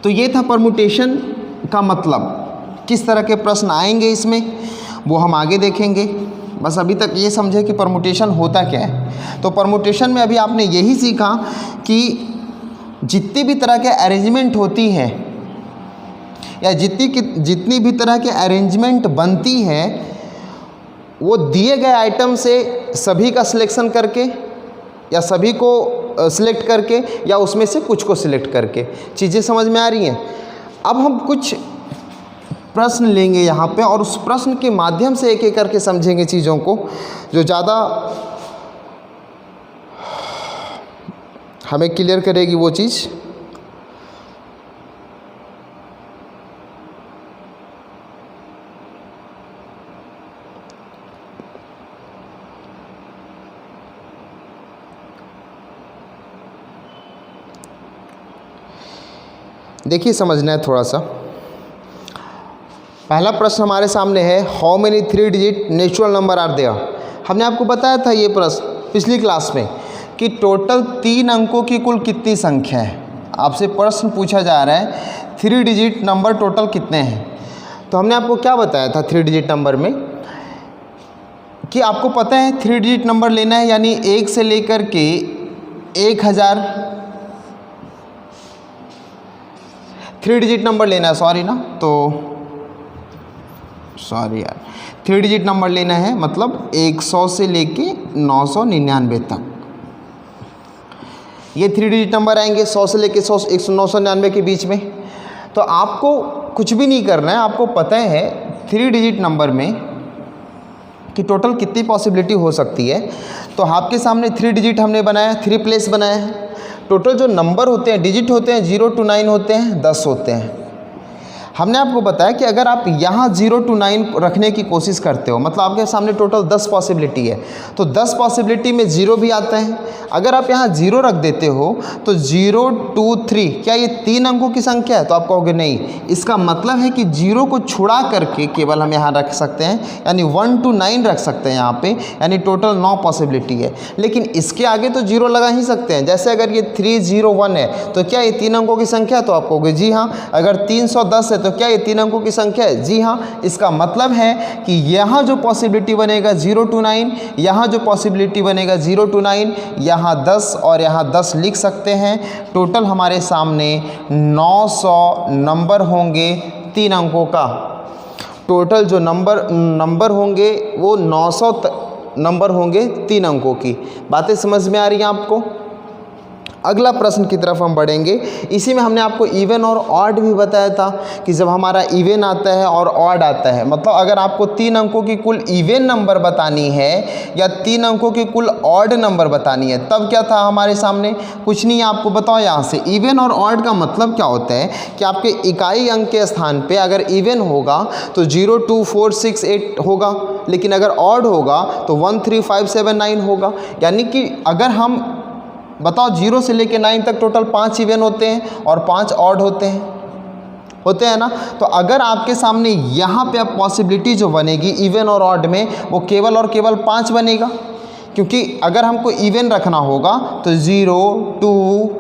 तो ये था परमुटेशन का मतलब, किस तरह के प्रश्न आएंगे इसमें वो हम आगे देखेंगे। बस अभी तक ये समझे कि परमुटेशन होता क्या है। तो परमुटेशन में अभी आपने यही सीखा कि जितनी भी तरह के अरेंजमेंट होती है या जितनी भी तरह के अरेंजमेंट बनती है, वो दिए गए आइटम से सभी का सिलेक्शन करके या सभी को सिलेक्ट करके या उसमें से कुछ को सिलेक्ट करके। चीज़ें समझ में आ रही हैं। अब हम कुछ प्रश्न लेंगे यहाँ पे और उस प्रश्न के माध्यम से एक एक करके समझेंगे चीज़ों को, जो ज़्यादा हमें क्लियर करेगी वो चीज़। देखिए समझना है थोड़ा सा। पहला प्रश्न हमारे सामने है, how many 3 digit natural number are there. हमने आपको बताया था ये प्रश्न पिछली क्लास में कि टोटल 3 अंकों की कुल कितनी संख्या है। आपसे प्रश्न पूछा जा रहा है 3 डिजिट नंबर टोटल कितने हैं। तो हमने आपको क्या बताया था 3 डिजिट नंबर में कि आपको पता है 3 डिजिट नंबर लेना है, यानी 1 से लेकर के 1000 3 डिजिट नंबर लेना है। सॉरी ना, तो सॉरी यार, 3 डिजिट नंबर लेना है, मतलब 100 से लेके 999 तक ये 3 डिजिट नंबर आएंगे। 100 से लेके 999 के बीच में। तो आपको कुछ भी नहीं करना है, आपको पता है 3 डिजिट नंबर में कि टोटल कितनी पॉसिबिलिटी हो सकती है। तो आपके सामने 3 डिजिट हमने बनाया, 3 प्लेस बनाया है। टोटल जो नंबर होते हैं, डिजिट होते हैं, 0 to 9 होते हैं, 10 होते हैं। हमने आपको बताया कि अगर आप यहाँ 0 to 9 रखने की कोशिश करते हो, मतलब आपके सामने टोटल 10 पॉसिबिलिटी है, तो 10 पॉसिबिलिटी में 0 भी आता है। अगर आप यहाँ 0 रख देते हो तो 0 2 3, क्या ये 3 अंकों की संख्या है? तो आप कहोगे नहीं, इसका मतलब है कि 0 को छुड़ा करके केवल हम यहाँ रख सकते हैं, यानी 1 to 9 रख सकते हैं यहाँ पे, यानी टोटल 9 पॉसिबिलिटी है। लेकिन इसके आगे तो 0 लगा ही सकते हैं। जैसे अगर ये 301 है तो क्या ये 3 अंकों की संख्या है? तो आप कहोगे जी हाँ। अगर 310 है तो क्या ये 3 अंकों की संख्या है? जी हाँ। इसका मतलब है कि यहाँ जो पॉसिबिलिटी बनेगा 0 to 9, यहाँ जो पॉसिबिलिटी बनेगा 0 to 9, यहाँ 10 और यहाँ 10 लिख सकते हैं। टोटल हमारे सामने 900 नंबर होंगे 3 अंकों का। टोटल जो नंबर होंगे वो 900 नंबर होंगे 3 अंकों की। बातें समझ में आ रही हैं आपको? अगला प्रश्न की तरफ हम बढ़ेंगे। इसी में हमने आपको इवन और ऑड भी बताया था कि जब हमारा इवन आता है और ऑड आता है, मतलब अगर आपको 3 अंकों की कुल इवन नंबर बतानी है या 3 अंकों की कुल ऑड नंबर बतानी है, तब क्या था हमारे सामने? कुछ नहीं, आपको बताओ यहाँ से इवन और ऑड का मतलब क्या होता है कि आपके इकाई अंक के स्थान पे अगर इवन होगा तो 0 2 4 6 8 होगा, लेकिन अगर ऑड होगा तो 1 3 5 7 9 होगा। यानी कि अगर हम बताओ 0 से लेके 9 तक टोटल 5 इवन होते हैं और 5 ऑड होते हैं ना। तो अगर आपके सामने यहाँ पे अब पॉसिबिलिटी जो बनेगी इवन और ऑड में, वो केवल और केवल 5 बनेगा, क्योंकि अगर हमको इवन रखना होगा तो 0 2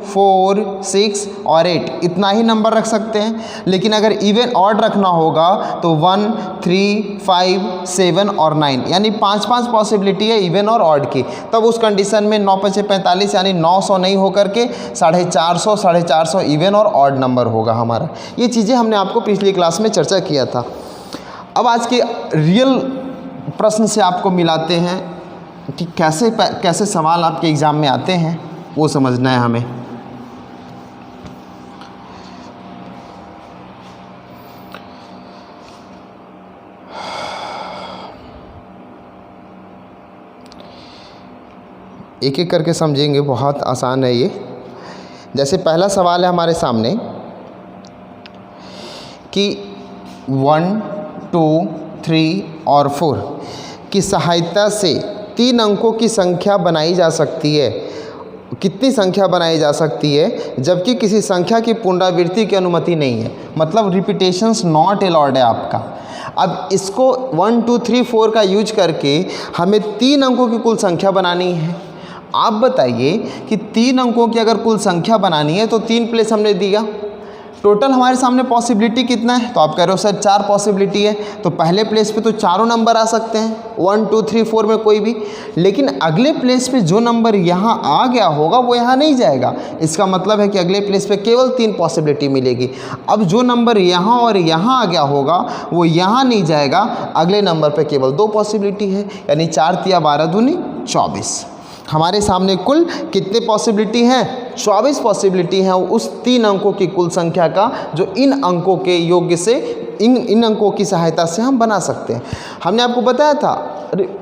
4 6 और 8 इतना ही नंबर रख सकते हैं। लेकिन अगर इवन ऑड रखना होगा तो 1 3 5 7 और 9, यानी 5 पॉसिबिलिटी है इवन और ऑड की। तब उस कंडीशन में 9 5 45, यानी 900 नहीं होकर के 450 इवन और ऑड नंबर होगा हमारा। ये चीज़ें हमने आपको पिछली क्लास में चर्चा किया था। अब आज के रियल प्रश्न से आपको मिलाते हैं कि कैसे सवाल आपके एग्ज़ाम में आते हैं, वो समझना है हमें। एक एक करके समझेंगे, बहुत आसान है ये। जैसे पहला सवाल है हमारे सामने कि 1, 2, 3 और 4 की सहायता से 3 अंकों की संख्या बनाई जा सकती है। कितनी संख्या बनाई जा सकती है जबकि किसी संख्या की पुनरावृत्ति की अनुमति नहीं है, मतलब रिपीटेशंस नॉट अलाउड है आपका। अब इसको 1, 2, 3, 4 का यूज करके हमें 3 अंकों की कुल संख्या बनानी है। आप बताइए कि 3 अंकों की अगर कुल संख्या बनानी है तो 3 प्लेस हमने दिया, टोटल हमारे सामने पॉसिबिलिटी कितना है? तो आप कह रहे हो सर 4 पॉसिबिलिटी है, तो पहले प्लेस पे तो चारों नंबर आ सकते हैं 1, 2, 3, 4 में कोई भी, लेकिन अगले प्लेस पे जो नंबर यहाँ आ गया होगा वो यहाँ नहीं जाएगा। इसका मतलब है कि अगले प्लेस पे केवल 3 पॉसिबिलिटी मिलेगी। अब जो नंबर यहाँ और यहाँ आ गया होगा वो यहाँ नहीं जाएगा, अगले नंबर पर केवल 2 पॉसिबिलिटी है, यानी 4 तिया 12 दूनी 24। हमारे सामने कुल कितने पॉसिबिलिटी हैं? 24 पॉसिबिलिटी हैं उस 3 अंकों की कुल संख्या का, जो इन अंकों के योग्य से इन अंकों की सहायता से हम बना सकते हैं। हमने आपको बताया था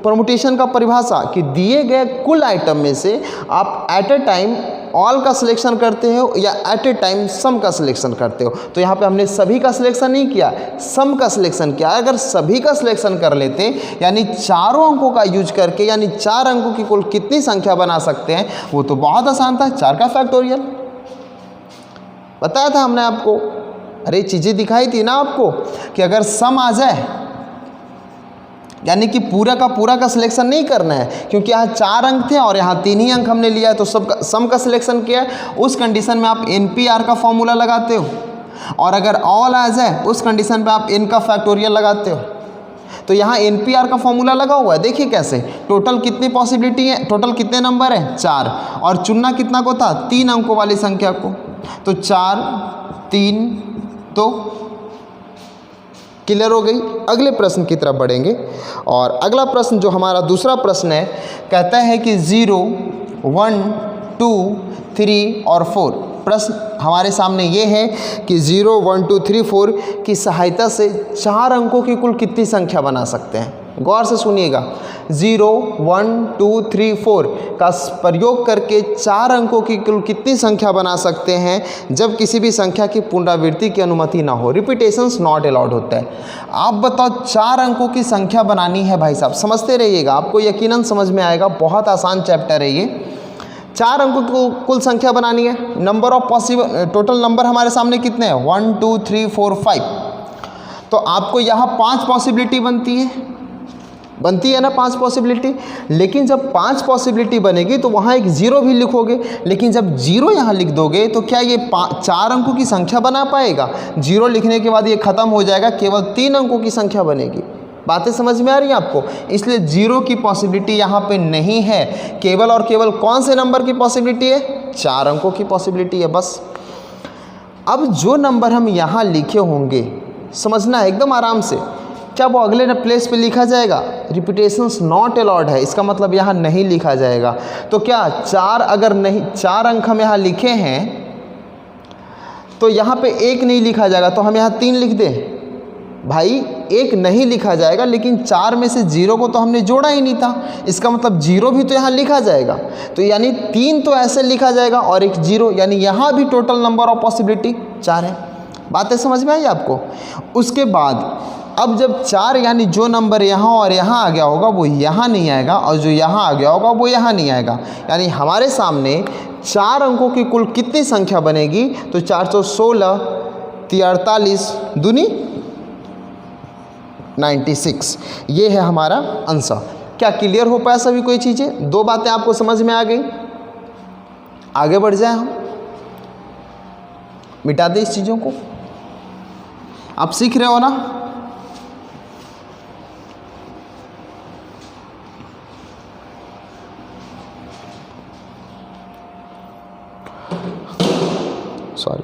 परमुटेशन का परिभाषा कि दिए गए कुल आइटम में से आप एट ए टाइम ऑल का सिलेक्शन करते हो या एट ए टाइम सम का सिलेक्शन करते हो। तो यहाँ पे हमने सभी का सिलेक्शन नहीं किया, सम का सिलेक्शन किया। अगर सभी का सिलेक्शन कर लेते यानी चारों अंकों का यूज करके, यानी 4 अंकों की कुल कितनी संख्या बना सकते हैं, वो तो बहुत आसान था, 4 का फैक्टोरियल बताया था हमने आपको। अरे चीज़ें दिखाई थी ना आपको कि अगर सम आ जाए, यानी कि पूरा का सिलेक्शन नहीं करना है, क्योंकि यहाँ 4 अंक थे और यहाँ 3 ही अंक हमने लिया है, तो सम का सिलेक्शन किया है। उस कंडीशन में आप NPR का फॉर्मूला लगाते हो, और अगर ऑल आ जाए उस कंडीशन पे आप n का फैक्टोरियल लगाते हो। तो यहाँ NPR का फॉर्मूला लगा हुआ है, देखिए कैसे। टोटल कितनी पॉसिबिलिटी है, टोटल कितने नंबर हैं? 4, और चुनना कितना को था? 3 अंकों वाली संख्या को। तो 4, 3, 2 क्लियर हो गई। अगले प्रश्न की तरफ बढ़ेंगे, और अगला प्रश्न जो हमारा दूसरा प्रश्न है, कहता है कि 0, 1, 2, 3 और 4। प्रश्न हमारे सामने ये है कि 0, 1, 2, 3, 4 की सहायता से 4 अंकों की कुल कितनी संख्या बना सकते हैं। गौर से सुनिएगा, 0, 1, 2, 3, 4 का प्रयोग करके 4 अंकों की कुल कितनी संख्या बना सकते हैं जब किसी भी संख्या की पुनरावृत्ति की अनुमति ना हो, रिपीटेशंस नॉट अलाउड होता है। आप बताओ 4 अंकों की संख्या बनानी है भाई साहब, समझते रहिएगा, आपको यकीनन समझ में आएगा, बहुत आसान चैप्टर है ये। 4 अंकों की कुल संख्या बनानी है। Number of possible, total number हमारे सामने कितने हैं? 1, 2, 3, 4, 5। तो आपको यहाँ 5 पॉसिबिलिटी बनती है ना, 5 पॉसिबिलिटी। लेकिन जब 5 पॉसिबिलिटी बनेगी तो वहाँ एक 0 भी लिखोगे, लेकिन जब 0 यहाँ लिख दोगे तो क्या ये 4 अंकों की संख्या बना पाएगा? 0 लिखने के बाद ये ख़त्म हो जाएगा, केवल 3 अंकों की संख्या बनेगी। बातें समझ में आ रही हैं आपको? इसलिए 0 की पॉसिबिलिटी यहाँ पे नहीं है, केवल और केवल कौन से नंबर की पॉसिबिलिटी है? 4 अंकों की पॉसिबिलिटी है बस। अब जो नंबर हम यहाँ लिखे होंगे, समझना है एकदम आराम से, क्या वो अगले प्लेस पे लिखा जाएगा? रिपीटेशंस नॉट अलाउड है, इसका मतलब यहाँ नहीं लिखा जाएगा। तो क्या 4 अगर नहीं, 4 अंक हम यहाँ लिखे हैं तो यहाँ पे 1 नहीं लिखा जाएगा, तो हम यहाँ 3 लिख दें? भाई 1 नहीं लिखा जाएगा, लेकिन 4 में से 0 को तो हमने जोड़ा ही नहीं था, इसका मतलब 0 भी तो यहाँ लिखा जाएगा। तो यानी 3 तो ऐसे लिखा जाएगा और 1 0, यानी यहाँ भी टोटल नंबर ऑफ पॉसिबिलिटी 4 है। बातें समझ में आई आपको? उसके बाद अब जब 4 यानी जो नंबर यहाँ और यहाँ आ गया होगा वो यहाँ नहीं आएगा, और जो यहाँ आ गया होगा वो यहाँ नहीं आएगा, यानी हमारे सामने 4 अंकों की कुल कितनी संख्या बनेगी? तो 416, 43 दूनी 96, ये है हमारा आंसर। क्या क्लियर हो पाया सभी कोई चीज़ें? 2 बातें आपको समझ में आ गई। आगे बढ़ जाए, हम मिटा दें इस चीज़ों को। आप सीख रहे हो ना? सॉरी,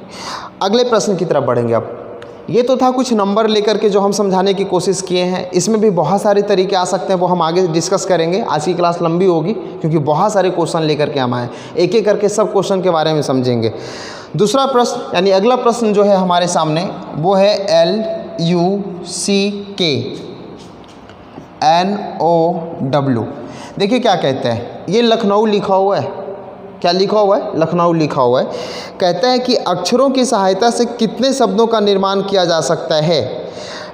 अगले प्रश्न की तरफ बढ़ेंगे। अब ये तो था कुछ नंबर लेकर के जो हम समझाने की कोशिश किए हैं, इसमें भी बहुत सारे तरीके आ सकते हैं, वो हम आगे डिस्कस करेंगे। आज की क्लास लंबी होगी क्योंकि बहुत सारे क्वेश्चन लेकर के हम आए, एक एक करके सब क्वेश्चन के बारे में समझेंगे। दूसरा प्रश्न यानी अगला प्रश्न जो है हमारे सामने वो है LUCK NOW। देखिए क्या कहते हैं, ये लखनऊ लिखा हुआ है, क्या लिखा हुआ है? लखनऊ लिखा हुआ है। कहता है कि अक्षरों की सहायता से कितने शब्दों का निर्माण किया जा सकता है?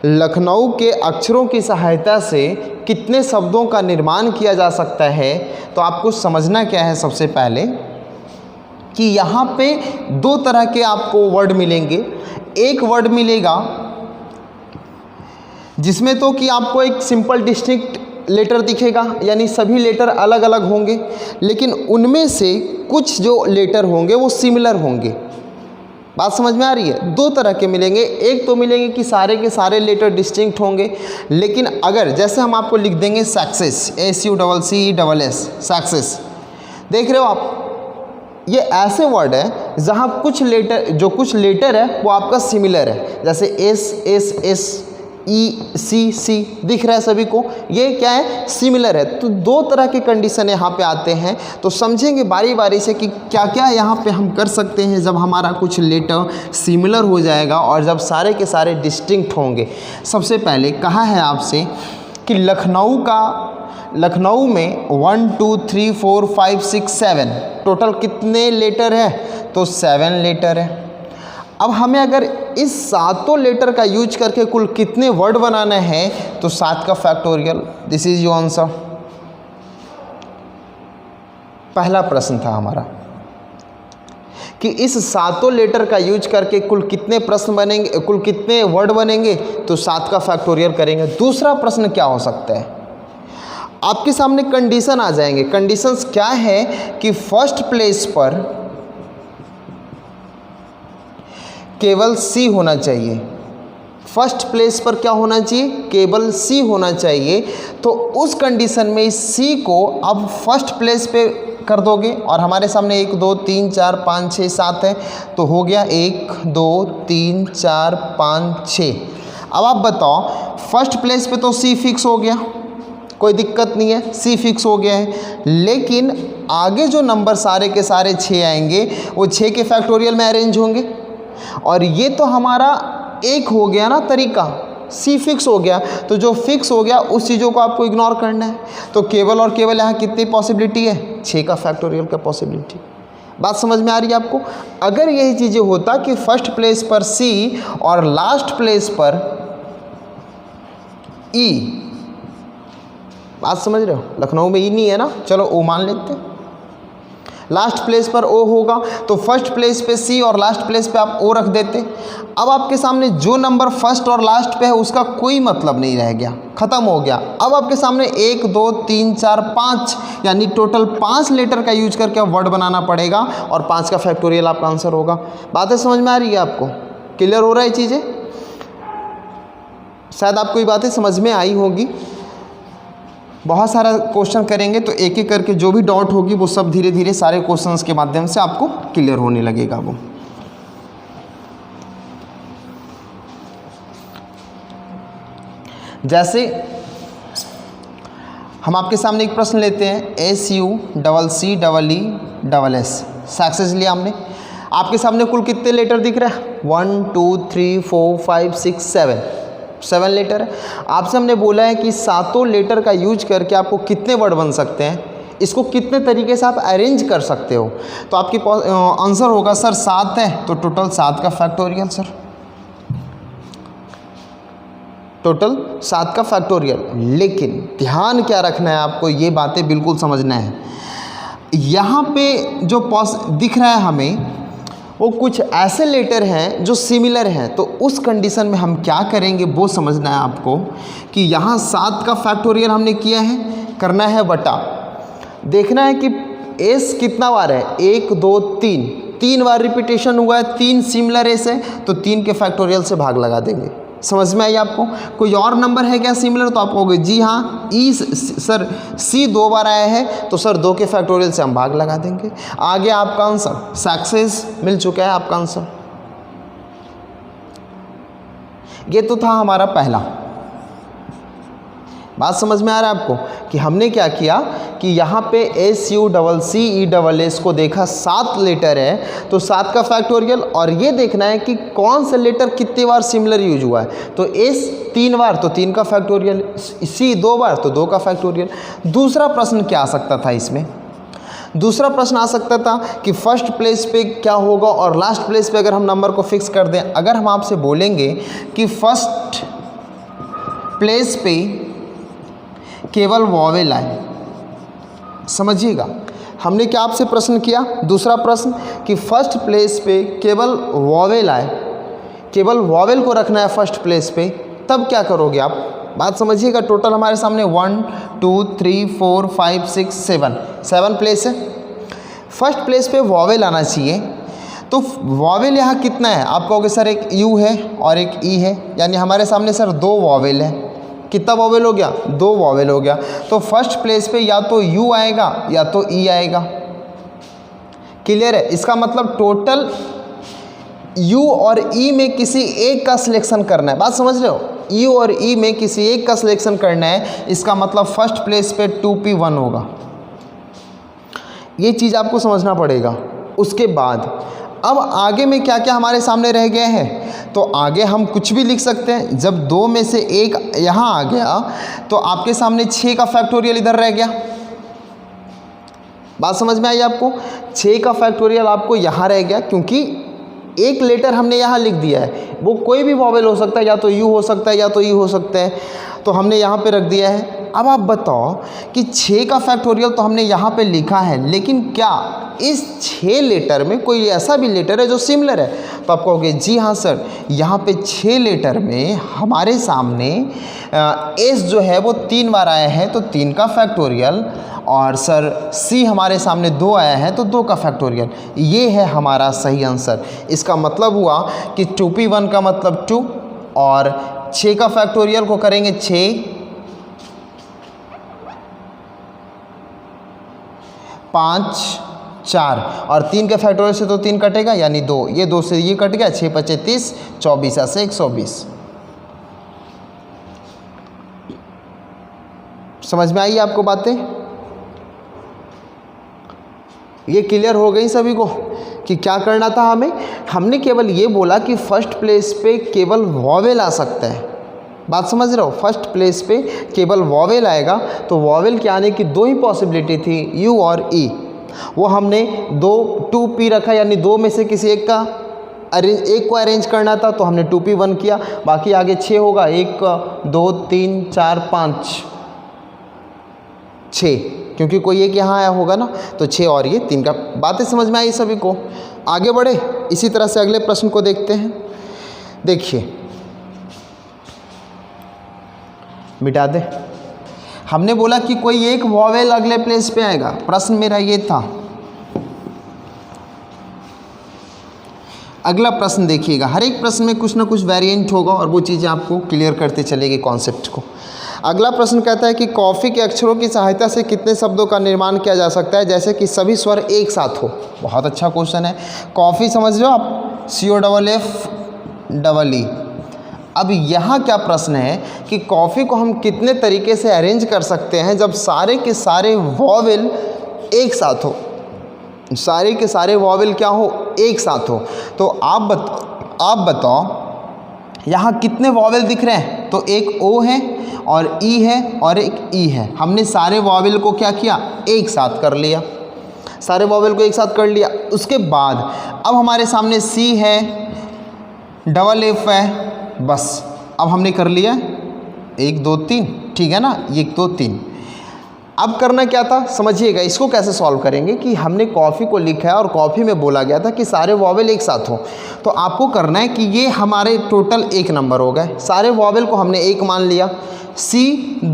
लखनऊ के अक्षरों की सहायता से कितने शब्दों का निर्माण किया जा सकता है? तो आपको समझना क्या है सबसे पहले कि यहाँ पे दो तरह के आपको वर्ड मिलेंगे। एक वर्ड मिलेगा जिसमें तो कि आपको एक सिंपल डिस्टिंक्ट लेटर दिखेगा, यानी सभी लेटर अलग अलग होंगे, लेकिन उनमें से कुछ जो लेटर होंगे वो सिमिलर होंगे। बात समझ में आ रही है? दो तरह के मिलेंगे। एक तो मिलेंगे कि सारे के सारे लेटर डिस्टिंक्ट होंगे, लेकिन अगर जैसे हम आपको लिख देंगे सक्सेस, SUCCESS, सक्सेस, देख रहे हो आप, ये ऐसे वर्ड है जहाँ कुछ लेटर है वो आपका सिमिलर है, जैसे SSS, ECC दिख रहा है सभी को, ये क्या है? सिमिलर है। तो दो तरह के कंडीशन यहाँ पे आते हैं, तो समझेंगे बारी बारी से कि क्या क्या यहाँ पे हम कर सकते हैं जब हमारा कुछ लेटर सिमिलर हो जाएगा और जब सारे के सारे डिस्टिंक्ट होंगे। सबसे पहले कहा है आपसे कि लखनऊ में 1 2 3 4 5 6 7 टोटल कितने लेटर है? तो 7 लेटर है। अब हमें अगर इस सातों लेटर का यूज करके कुल कितने वर्ड बनाना है? तो 7 का factorial. This is your answer. पहला प्रश्न था हमारा कि इस सातों लेटर का यूज करके कुल कितने प्रश्न बनेंगे, कुल कितने वर्ड बनेंगे? तो 7 का फैक्टोरियल करेंगे। दूसरा प्रश्न क्या हो सकता है? आपके सामने कंडीशन आ जाएंगे। कंडीशंस क्या है कि फर्स्ट प्लेस पर केवल C होना चाहिए। फर्स्ट प्लेस पर क्या होना चाहिए? केवल C होना चाहिए। तो उस कंडीशन में इस C को अब फर्स्ट प्लेस पे कर दोगे और हमारे सामने 1 2 3 4 5 6 7 है, तो हो गया 1 2 3 4 5 6। अब आप बताओ, फर्स्ट प्लेस पे तो C फिक्स हो गया, कोई दिक्कत नहीं है, C फिक्स हो गया है, लेकिन आगे जो नंबर सारे के सारे 6 आएंगे वो 6 के फैक्टोरियल में अरेंज होंगे। और ये तो हमारा एक हो गया ना तरीका, C फिक्स हो गया, तो जो फिक्स हो गया उस चीज़ों को आपको इग्नोर करना है। तो केवल और केवल यहाँ कितनी पॉसिबिलिटी है? 6 का फैक्टोरियल का पॉसिबिलिटी। बात समझ में आ रही है आपको? अगर यही चीज़ें होता कि फर्स्ट प्लेस पर C और लास्ट प्लेस पर E, बात समझ रहे हो? लखनऊ में E नहीं है ना, चलो O मान लेते हैं। लास्ट प्लेस पर O होगा तो फर्स्ट प्लेस पे C और लास्ट प्लेस पे आप O रख देते। अब आपके सामने जो नंबर फर्स्ट और लास्ट पे है उसका कोई मतलब नहीं रह गया, ख़त्म हो गया। अब आपके सामने 1 2 3 4 5 यानी टोटल 5 लेटर का यूज करके वर्ड बनाना पड़ेगा और 5 का फैक्टोरियल आपका आंसर होगा। बातें समझ में आ रही है आपको? क्लियर हो रहा है चीज़ें? शायद आपको ये बातें समझ में आई होगी। बहुत सारा क्वेश्चन करेंगे तो एक एक करके जो भी डाउट होगी वो सब धीरे धीरे सारे क्वेश्चंस के माध्यम से आपको क्लियर होने लगेगा। वो जैसे हम आपके सामने एक प्रश्न लेते हैं, SUCCEESS सक्सेस लिया हमने। आपके सामने कुल कितने लेटर दिख रहा है? 1 2 3 4 5 6 7 लेटर है। आपसे हमने बोला है कि सातों लेटर का यूज करके आपको कितने वर्ड बन सकते हैं, इसको कितने तरीके से आप अरेंज कर सकते हो। तो आपकी आंसर होगा सर 7 है, तो टोटल 7 का फैक्टोरियल सर, टोटल 7 का फैक्टोरियल। लेकिन ध्यान क्या रखना है आपको, ये बातें बिल्कुल समझना है। यहाँ पे जो दिख रहा है हमें वो कुछ ऐसे लेटर हैं जो सिमिलर हैं, तो उस कंडीशन में हम क्या करेंगे वो समझना है आपको कि यहाँ 7 का फैक्टोरियल हमने किया है, करना है बटा, देखना है कि एस कितना बार है, 1 2 3 बार रिपीटेशन हुआ है, 3 सिमिलर एस है, तो 3 के फैक्टोरियल से भाग लगा देंगे। समझ में आई आपको? कोई और नंबर है क्या सिमिलर? तो आप कहोगे जी हाँ, सर C 2 बार आया है तो सर 2 के फैक्टोरियल से हम भाग लगा देंगे। आगे आपका आंसर सक्सेस मिल चुका है आपका आंसर। ये तो था हमारा पहला। बात समझ में आ रहा है आपको कि हमने क्या किया कि यहाँ पे SUCCESS को देखा 7 लेटर है तो 7 का फैक्टोरियल, और ये देखना है कि कौन सा लेटर कितनी बार सिमिलर यूज हुआ है। तो S 3 बार तो 3 का फैक्टोरियल, C 2 बार तो 2 का फैक्टोरियल। दूसरा प्रश्न क्या आ सकता था इसमें दूसरा प्रश्न आ सकता था कि फर्स्ट प्लेस पे क्या होगा और लास्ट प्लेस पे अगर हम नंबर को फिक्स कर दें। अगर हम आपसे बोलेंगे कि फर्स्ट प्लेस पे केवल वॉवेल आए, समझिएगा हमने क्या आपसे प्रश्न किया, दूसरा प्रश्न कि फर्स्ट प्लेस पे केवल वॉवेल आए, केवल वॉवेल को रखना है फर्स्ट प्लेस पे, तब क्या करोगे आप, बात समझिएगा। टोटल हमारे सामने 1 2 3 4 5 6 7 प्लेस है, फर्स्ट प्लेस पे वॉवेल आना चाहिए। तो वॉवेल यहाँ कितना है, आप कहोगे सर एक यू है और एक ई है, यानी हमारे सामने सर 2 वॉवेल है। कितना वॉवेल हो गया, 2 वॉवेल हो गया। तो फर्स्ट प्लेस पे या तो यू आएगा या तो ई आएगा। क्लियर है, इसका मतलब टोटल यू और ई में किसी एक का सिलेक्शन करना है, बात समझ रहे हो, यू और ई में किसी एक का सिलेक्शन करना है। इसका मतलब फर्स्ट प्लेस पे 2p1 होगा, ये चीज़ आपको समझना पड़ेगा। उसके बाद अब आगे में क्या क्या हमारे सामने रह गए हैं, तो आगे हम कुछ भी लिख सकते हैं। जब 2 में से 1 यहाँ आ गया तो आपके सामने 6 का फैक्टोरियल इधर रह गया, बात समझ में आई आपको। 6 का फैक्टोरियल आपको यहाँ रह गया, क्योंकि एक लेटर हमने यहाँ लिख दिया है, वो कोई भी वॉवेल हो सकता है, या तो यू हो सकता है या तो ई हो सकता है, तो हमने यहाँ पे रख दिया है। अब आप बताओ कि 6 का फैक्टोरियल तो हमने यहाँ पे लिखा है, लेकिन क्या इस 6 लेटर में कोई ऐसा भी लेटर है जो सिमिलर है, तो आप कहोगे जी हाँ सर, यहाँ पे 6 लेटर में हमारे सामने एस जो है वो 3 बार आया है, तो 3 का फैक्टोरियल, और सर सी हमारे सामने 2 आया है तो 2 का फैक्टोरियल। ये है हमारा सही आंसर। इसका मतलब हुआ कि 2p1 का मतलब 2, और 6 का फैक्टोरियल को करेंगे 6 5 4, और 3 के फैक्टोरियल से तो 3 कटेगा यानी 2, ये 2 से ये कट गया, 6 5 30, 24 ऐसे 120। समझ में आई आपको बातें, ये क्लियर हो गई सभी को कि क्या करना था हमें। हमने केवल ये बोला कि फर्स्ट प्लेस पे केवल वॉवेल आ सकता है, बात समझ रहे हो, फर्स्ट प्लेस पे केवल वॉवेल आएगा। तो वॉवेल के आने की 2 ही पॉसिबिलिटी थी, यू और ई। वो हमने 2p रखा, यानी 2 में से किसी एक को अरेंज करना था, तो हमने 2p1 किया। बाकी आगे 6 होगा, 1 2 3 4 5 6, क्योंकि कोई एक यहाँ आया होगा ना, तो 6 और ये 3 का। बातें समझ में आई सभी को, आगे बढ़े। इसी तरह से अगले प्रश्न को देखते हैं। देखिए, मिटा दे, हमने बोला कि कोई एक वॉवेल अगले प्लेस पे आएगा, प्रश्न मेरा ये था। अगला प्रश्न देखिएगा, हर एक प्रश्न में कुछ ना कुछ वेरिएंट होगा और वो चीज़ें आपको क्लियर करते चलेगी कॉन्सेप्ट को। अगला प्रश्न कहता है कि कॉफ़ी के अक्षरों की सहायता से कितने शब्दों का निर्माण किया जा सकता है जैसे कि सभी स्वर एक साथ हो। बहुत अच्छा क्वेश्चन है। कॉफ़ी समझ रहे हो आप, COFFEE। अब यहाँ क्या प्रश्न है कि कॉफ़ी को हम कितने तरीके से अरेंज कर सकते हैं जब सारे के सारे वॉवेल एक साथ हो, सारे के सारे वॉवेल क्या हो, एक साथ हो। तो आप बताओ यहाँ कितने वॉवेल दिख रहे हैं, तो एक ओ है और ई है और एक ई है। हमने सारे वॉवेल को क्या किया, एक साथ कर लिया, सारे वॉवेल को एक साथ कर लिया। उसके बाद अब हमारे सामने सी है, FFF है, बस अब हमने कर लिया 1 2 3, ठीक है ना, 1 2 3। अब करना क्या था, समझिएगा इसको कैसे सॉल्व करेंगे कि हमने कॉफ़ी को लिखा है और कॉफ़ी में बोला गया था कि सारे वॉवेल एक साथ हो। तो आपको करना है कि ये हमारे टोटल 1 नंबर हो गए, सारे वॉवेल को हमने 1 मान लिया, C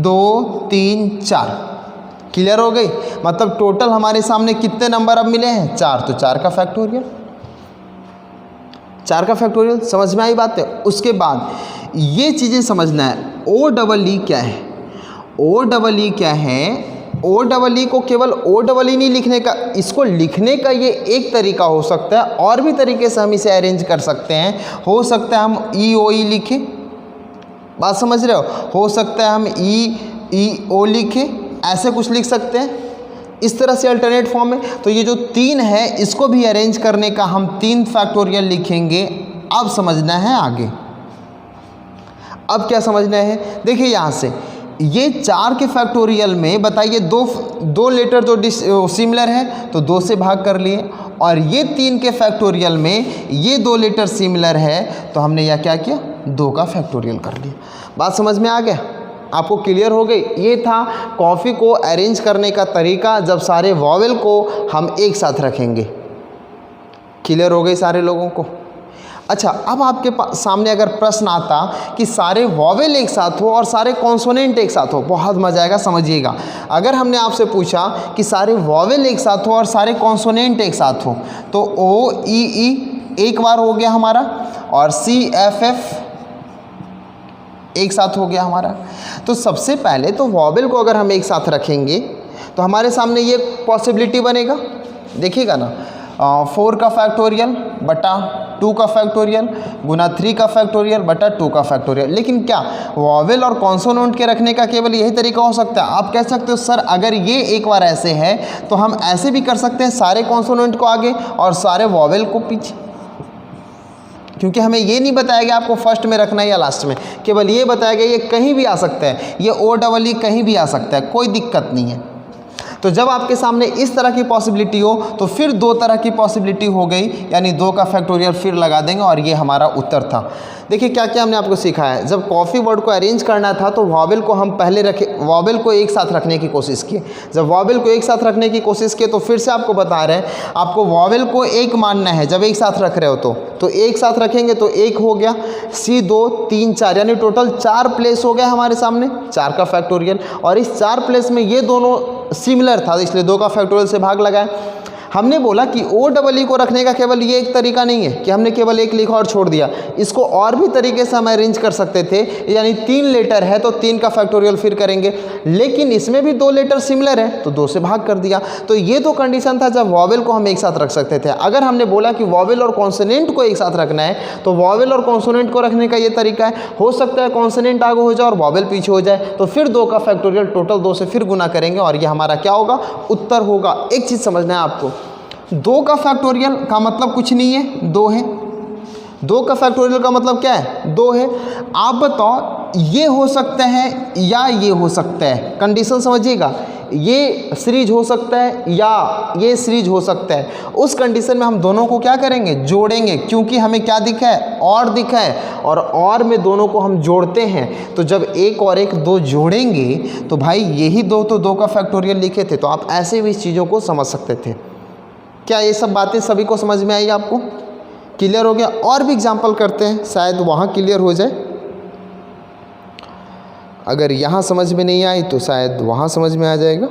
2 3 4, क्लियर हो गई। मतलब टोटल हमारे सामने कितने नंबर अब मिले हैं, 4, तो 4 का फैक्टोरियल, 4 का फैक्टोरियल। समझ में आई बात है। उसके बाद ये चीज़ें समझना है, OEE क्या है, OEE क्या है। OEE को केवल OEE नहीं लिखने का, इसको लिखने का ये एक तरीका हो सकता है, और भी तरीके से हम इसे अरेंज कर सकते हैं। हो सकता है हम EOE लिखें, बात समझ रहे हो सकता है हम EO लिखें, ऐसे कुछ लिख सकते हैं इस तरह से अल्टरनेट फॉर्म में। तो ये जो 3 है इसको भी अरेंज करने का हम 3 फैक्टोरियल लिखेंगे। अब समझना है आगे, अब क्या समझना है, देखिए यहाँ से ये 4 के फैक्टोरियल में बताइए दो लेटर जो सिमिलर है तो 2 से भाग कर लिए, और ये 3 के फैक्टोरियल में ये 2 लेटर सिमिलर है तो हमने यह क्या किया, 2 का फैक्टोरियल कर लिया। बात समझ में आ गया, आपको क्लियर हो गई। ये था कॉफ़ी को अरेंज करने का तरीका जब सारे वॉवेल को हम एक साथ रखेंगे। क्लियर हो गई सारे लोगों को। अच्छा, अब आपके सामने अगर प्रश्न आता कि सारे वॉवेल एक साथ हो और सारे कॉन्सोनेंट एक साथ हो, बहुत मजा आएगा, समझिएगा। अगर हमने आपसे पूछा कि सारे वॉवेल एक साथ हो और सारे कॉन्सोनेंट एक साथ हो, तो ओ ई ई एक बार हो गया हमारा, और सी एफ एफ एक साथ हो गया हमारा। तो सबसे पहले तो वॉवेल को अगर हम एक साथ रखेंगे तो हमारे सामने ये पॉसिबिलिटी बनेगा, देखिएगा ना, 4 का फैक्टोरियल बटा 2 का फैक्टोरियल गुना 3 का फैक्टोरियल बटा 2 का फैक्टोरियल। लेकिन क्या वॉवेल और कॉन्सोनेंट के रखने का केवल यही तरीका हो सकता है? आप कह सकते हो सर अगर ये एक बार ऐसे है तो हम ऐसे भी कर सकते हैं, सारे कॉन्सोनेंट को आगे और सारे वॉवेल को पीछे, क्योंकि हमें ये नहीं बताया गया आपको फर्स्ट में रखना है या लास्ट में, केवल ये बताया गया ये कहीं भी आ सकता है, ये ओ डबल ई कहीं भी आ सकता है, कोई दिक्कत नहीं है। तो जब आपके सामने इस तरह की पॉसिबिलिटी हो तो फिर 2 तरह की पॉसिबिलिटी हो गई, यानी 2 का फैक्टोरियल फिर लगा देंगे और ये हमारा उत्तर था। देखिए क्या क्या हमने आपको सिखाया है। जब कॉफ़ी वर्ड को अरेंज करना था तो वॉवेल को हम पहले रखे, वॉवेल को एक साथ रखने की कोशिश की। जब वॉवेल को एक साथ रखने की कोशिश की तो फिर से आपको बता रहे हैं, आपको वॉवेल को एक मानना है जब एक साथ रख रहे हो तो एक साथ रखेंगे तो 1 हो गया, सी 2 3 4, यानी टोटल 4 प्लेस हो गया हमारे सामने, 4 का फैक्टोरियल। और इस 4 प्लेस में ये दोनों सिमिलर था इसलिए 2 का फैक्टोरियल से भाग लगाए। हमने बोला कि ओ डबल ई को रखने का केवल ये एक तरीका नहीं है कि हमने केवल एक लिखा और छोड़ दिया, इसको और भी तरीके से हम अरेंज कर सकते थे। यानी 3 लेटर है तो 3 का फैक्टोरियल फिर करेंगे, लेकिन इसमें भी 2 लेटर सिमिलर है तो 2 से भाग कर दिया। तो ये तो कंडीशन था जब वॉवेल को हम एक साथ रख सकते थे। अगर हमने बोला कि वॉवेल और कॉन्सोनेंट को एक साथ रखना है तो वॉवेल और कॉन्सोनेंट को रखने का ये तरीका है। हो सकता है कॉन्सोनेंट आगे हो जाए और वॉवेल पीछे हो जाए, तो फिर 2 का फैक्टोरियल टोटल 2 से फिर गुना करेंगे और ये हमारा क्या होगा, उत्तर होगा। एक चीज़ समझना है आपको, 2 का फैक्टोरियल का मतलब कुछ नहीं है, 2 है। 2 का फैक्टोरियल का मतलब क्या है, 2 है। आप बताओ ये हो सकता है या ये हो सकता है, कंडीशन समझिएगा, ये सीरीज हो सकता है या ये सीरीज हो सकता है। उस कंडीशन में हम दोनों को क्या करेंगे, जोड़ेंगे, क्योंकि हमें क्या दिखा है, और दिखा है, और में दोनों को हम जोड़ते हैं। तो जब 1 और 1 2 जोड़ेंगे तो भाई यही 2 तो 2 का फैक्टोरियल लिखे थे। तो आप ऐसे भी इस चीज़ों को समझ सकते थे। क्या ये सब बातें सभी को समझ में आई, आपको क्लियर हो गया? और भी एग्जांपल करते हैं, शायद वहाँ क्लियर हो जाए। अगर यहाँ समझ में नहीं आई तो शायद वहाँ समझ में आ जाएगा।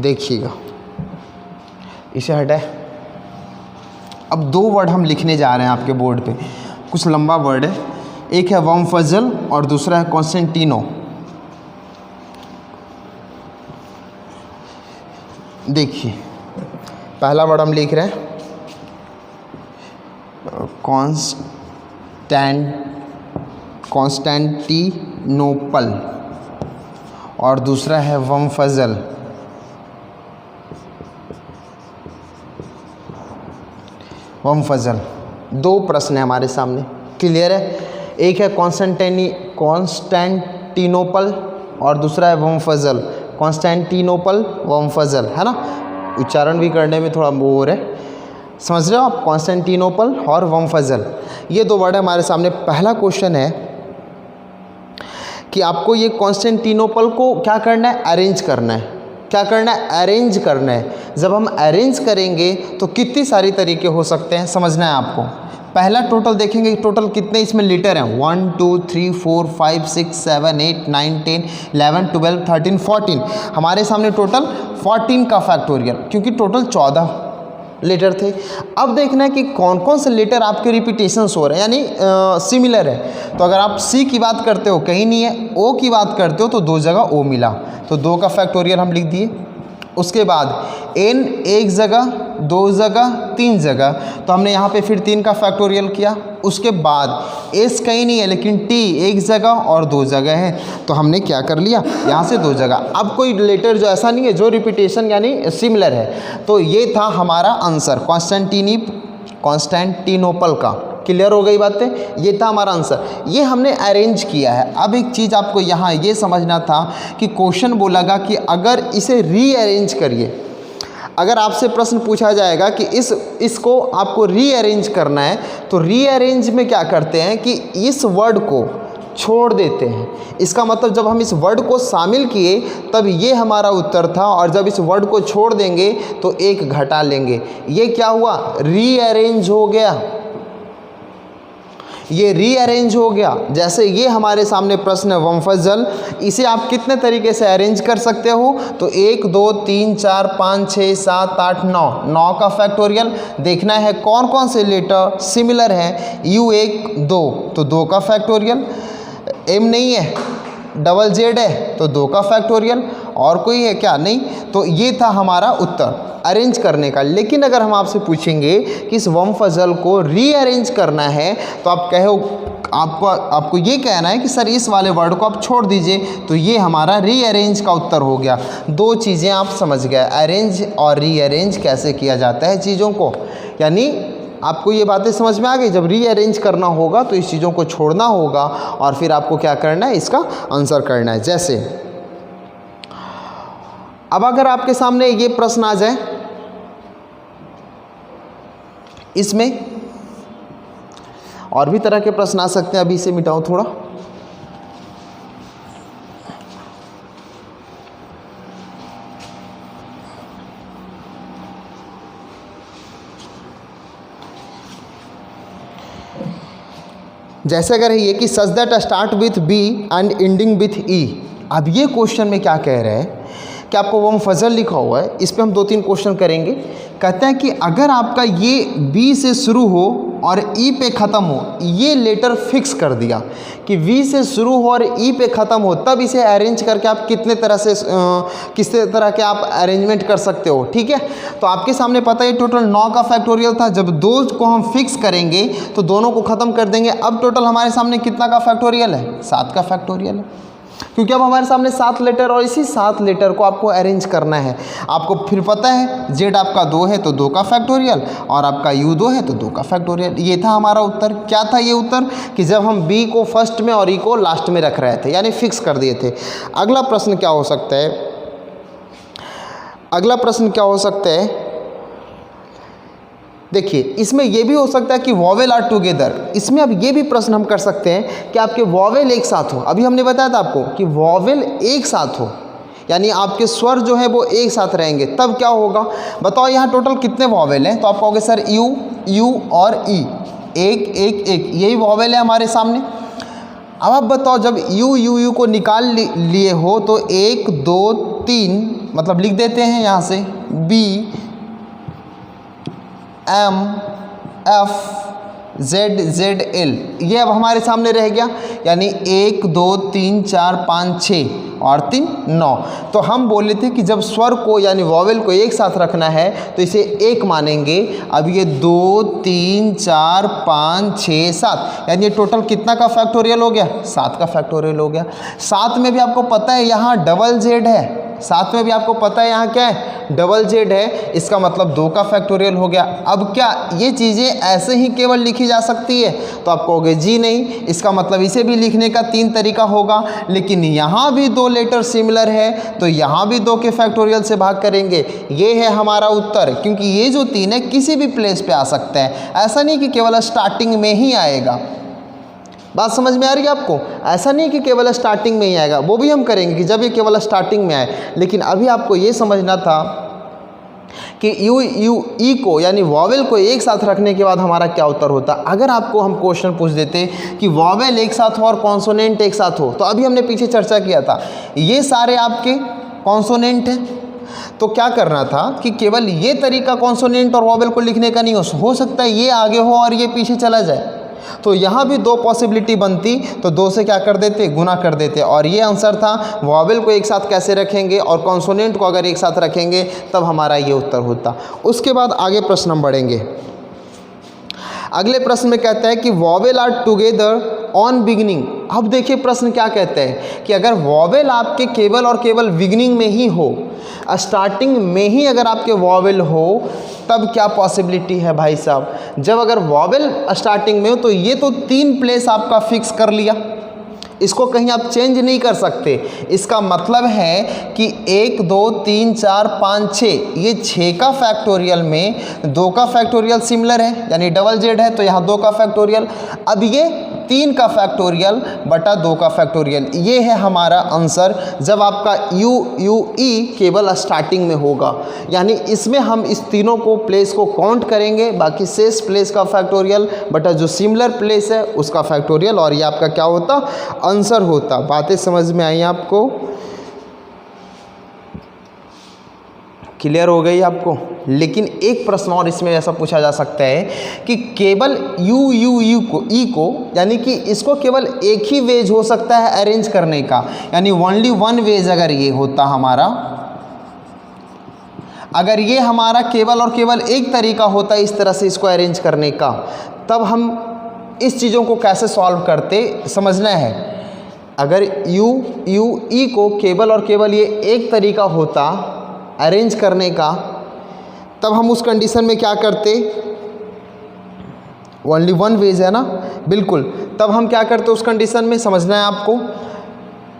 देखिएगा, इसे हटाए। अब 2 वर्ड हम लिखने जा रहे हैं आपके बोर्ड पे, कुछ लंबा वर्ड है। एक है वमफजल और दूसरा है कॉन्स्टेंटिनो। देखिए पहला वर्ड हम लिख रहे हैं कॉन्स्टेंटिनोपल और दूसरा है वमफजल। वमफजल, 2 प्रश्न है हमारे सामने, क्लियर है? एक है कॉन्स्टेंटिनोपल और दूसरा है वमफजल। कॉन्स्टेंटिनोपल वमफजल, है ना, उच्चारण भी करने में थोड़ा वो हो रहा है, समझ रहे हो आप? कॉन्स्टेंटिनोपल और वमफजल, ये 2 वर्ड है हमारे सामने। पहला क्वेश्चन है कि आपको ये कॉन्स्टेंटिनोपल को क्या करना है, अरेंज करना है। क्या करना है, अरेंज करना है। जब हम अरेंज करेंगे तो कितनी सारी तरीके हो सकते हैं, समझना है आपको। पहला टोटल देखेंगे, टोटल कितने इसमें लीटर हैं, 1 2 3 4 5 6 7 8 9 10 11 12 13 14। हमारे सामने टोटल 14 का फैक्टोरियल, क्योंकि टोटल 14 लेटर थे। अब देखना है कि कौन कौन से लेटर आपके रिपीटेशंस हो रहे हैं, यानी सिमिलर है। तो अगर आप सी की बात करते हो कहीं नहीं है, ओ की बात करते हो तो 2 जगह ओ मिला, तो 2 का फैक्टोरियल हम लिख दिए। उसके बाद n एक जगह, दो जगह, तीन जगह, तो हमने यहाँ पे फिर 3 का फैक्टोरियल किया। उसके बाद s कहीं नहीं है लेकिन t एक जगह और 2 जगह है, तो हमने क्या कर लिया, यहाँ से 2 जगह। अब कोई लेटर जो ऐसा नहीं है जो रिपीटेशन यानी सिमिलर है, तो ये था हमारा आंसर कॉन्स्टेंटिनोपल का। क्लियर हो गई बातें, ये था हमारा आंसर, ये हमने अरेंज किया है। अब एक चीज़ आपको यहाँ ये समझना था कि क्वेश्चन बोलागा कि अगर इसे रीअरेंज करिए, अगर आपसे प्रश्न पूछा जाएगा कि इसको आपको रीअरेंज करना है, तो रीअरेंज में क्या करते हैं कि इस वर्ड को छोड़ देते हैं। इसका मतलब जब हम इस वर्ड को शामिल किए तब ये हमारा उत्तर था, और जब इस वर्ड को छोड़ देंगे तो एक घटा लेंगे। ये क्या हुआ, रीअरेंज हो गया, ये रीअरेंज हो गया। जैसे ये हमारे सामने प्रश्न है वंफजल, इसे आप कितने तरीके से अरेंज कर सकते हो, तो 1 2 3 4 5 6 7 8 9, 9 का फैक्टोरियल। देखना है कौन कौन से लेटर सिमिलर हैं, U 1 2 तो 2 का फैक्टोरियल, M नहीं है, डबल Z है तो 2 का फैक्टोरियल, और कोई है क्या, नहीं। तो ये था हमारा उत्तर अरेंज करने का। लेकिन अगर हम आपसे पूछेंगे कि इस वंफजल को रीअरेंज करना है, तो आप कहो, आपको ये कहना है कि सर इस वाले वर्ड को आप छोड़ दीजिए, तो ये हमारा रीअरेंज का उत्तर हो गया। 2 चीज़ें आप समझ गए, अरेंज और रीअरेंज कैसे किया जाता है चीज़ों को। यानी आपको ये बातें समझ में आ गई, जब रीअरेंज करना होगा तो इस चीज़ों को छोड़ना होगा और फिर आपको क्या करना है, इसका आंसर करना है। जैसे अब अगर आपके सामने ये प्रश्न आ जाए, इसमें और भी तरह के प्रश्न आ सकते हैं, अभी इसे मिटाओ थोड़ा। जैसे अगर ये कि such that start with B and ending with E. अब ये क्वेश्चन में क्या कह रहे हैं कि आपको वंफजल लिखा हुआ है, इस पे हम 2-3 क्वेश्चन करेंगे। कहते हैं कि अगर आपका ये बी से शुरू हो और ई पे ख़त्म हो, ये लेटर फिक्स कर दिया कि वी से शुरू हो और ई पे ख़त्म हो, तब इसे अरेंज करके आप कितने तरह से किस तरह के आप अरेंजमेंट कर सकते हो। ठीक है, तो आपके सामने पता है टोटल 9 का फैक्टोरियल था। जब 2 को हम फिक्स करेंगे तो दोनों को ख़त्म कर देंगे। अब टोटल हमारे सामने कितना का फैक्टोरियल है, 7 का फैक्टोरियल है, क्योंकि अब हमारे सामने 7 लेटर और इसी 7 लेटर को आपको अरेंज करना है। आपको फिर पता है Z आपका 2 है तो 2 का फैक्टोरियल, और आपका U 2 है तो 2 का फैक्टोरियल। ये था हमारा उत्तर। क्या था ये उत्तर, कि जब हम B को फर्स्ट में और E को लास्ट में रख रहे थे, यानी फिक्स कर दिए थे। अगला प्रश्न क्या हो सकता है, अगला प्रश्न क्या हो सकता है, देखिए इसमें यह भी हो सकता है कि वॉवेल आर टुगेदर। इसमें अब ये भी प्रश्न हम कर सकते हैं कि आपके वॉवेल एक साथ हो। अभी हमने बताया था आपको कि वॉवेल एक साथ हो, यानी आपके स्वर जो है वो एक साथ रहेंगे, तब क्या होगा। बताओ यहाँ टोटल कितने वॉवेल हैं, तो आप कहोगे सर यू, यू और ई, एक एक एक, यही वॉवेल है हमारे सामने। अब आप बताओ जब यू यू यू को निकाल लिए हो तो 1 2 3, मतलब लिख देते हैं यहाँ से B M F Z Z L, ये अब हमारे सामने रह गया। यानी 1 2 3 4 5 6 और 3 9। तो हम बोले थे कि जब स्वर को यानी वॉवेल को एक साथ रखना है तो इसे एक मानेंगे। अब ये 2 3 4 5 6 7, यानी ये टोटल कितना का फैक्टोरियल हो गया, 7 का फैक्टोरियल हो गया। 7 में भी आपको पता है यहाँ डबल जेड है, 7 में भी आपको पता है यहाँ क्या है, डबल जेड है, इसका मतलब 2 का फैक्टोरियल हो गया। अब क्या ये चीज़ें ऐसे ही केवल लिखी जा सकती है, तो आप कहोगे जी नहीं, इसका मतलब इसे भी लिखने का 3 तरीका होगा। लेकिन यहाँ भी 2 लेटर सिमिलर है तो यहाँ भी 2 के फैक्टोरियल से भाग करेंगे। ये है हमारा उत्तर, क्योंकि ये जो 3 है किसी भी प्लेस पे आ सकता है, ऐसा नहीं कि केवल स्टार्टिंग में ही आएगा। बात समझ में आ रही है आपको, ऐसा नहीं कि केवल स्टार्टिंग में ही आएगा, वो भी हम करेंगे कि जब ये केवल स्टार्टिंग में आए। लेकिन अभी आपको ये समझना था कि यू यू ई को यानी वॉवेल को एक साथ रखने के बाद हमारा क्या उत्तर होता। अगर आपको हम क्वेश्चन पूछ देते कि वॉवेल एक साथ हो और कॉन्सोनेंट एक साथ हो, तो अभी हमने पीछे चर्चा किया था ये सारे आपके कॉन्सोनेंट हैं, तो क्या करना था कि केवल ये तरीका कॉन्सोनेंट और वॉवेल को लिखने का नहीं हो सकता है ये आगे हो और ये पीछे चला जाए। तो यहाँ भी दो पॉसिबिलिटी बनती, तो दो से क्या कर देते, गुना कर देते। और ये आंसर था। वॉवेल को एक साथ कैसे रखेंगे और कॉन्सोनेंट को अगर एक साथ रखेंगे तब हमारा ये उत्तर होता। उसके बाद आगे प्रश्न हम बढ़ेंगे। अगले प्रश्न में कहता है कि vowel are together on beginning. अब देखिए प्रश्न क्या कहते हैं कि अगर वॉवेल आपके केवल और केवल बिगिनिंग में ही हो, स्टार्टिंग में ही अगर आपके वॉवेल हो, तब क्या पॉसिबिलिटी है भाई साहब। जब अगर वॉवेल स्टार्टिंग में हो तो ये तो 3 प्लेस आपका फिक्स कर लिया, इसको कहीं आप चेंज नहीं कर सकते। इसका मतलब है कि 1 2 3 4 5 6, ये 6 का फैक्टोरियल में 2 का फैक्टोरियल सिमिलर है, यानी डबल जेड है, तो यहाँ 2 का फैक्टोरियल। अब ये 3 का फैक्टोरियल बटा 2 का फैक्टोरियल, ये है हमारा आंसर जब आपका ई केवल स्टार्टिंग में होगा। यानी इसमें हम इस तीनों को प्लेस को काउंट करेंगे, बाकी शेष प्लेस का फैक्टोरियल बटा जो सिमिलर प्लेस है उसका फैक्टोरियल, और ये आपका क्या होता, आंसर होता। बातें समझ में आई आपको, क्लियर हो गई आपको। लेकिन एक प्रश्न और इसमें ऐसा पूछा जा सकता है कि केवल यू को यानी कि इसको केवल एक ही वेज हो सकता है अरेंज करने का, यानी ओनली वन वेज अगर ये होता हमारा, अगर ये हमारा केवल और केवल एक तरीका होता इस तरह से इसको अरेंज करने का, तब हम इस चीज़ों को कैसे सॉल्व करते समझना है। अगर ई को केवल और केवल ये एक तरीका होता अरेंज करने का, तब हम उस कंडीशन में क्या करते, ओनली वन वेज है ना, बिल्कुल, तब हम क्या करते उस कंडीशन में, समझना है आपको।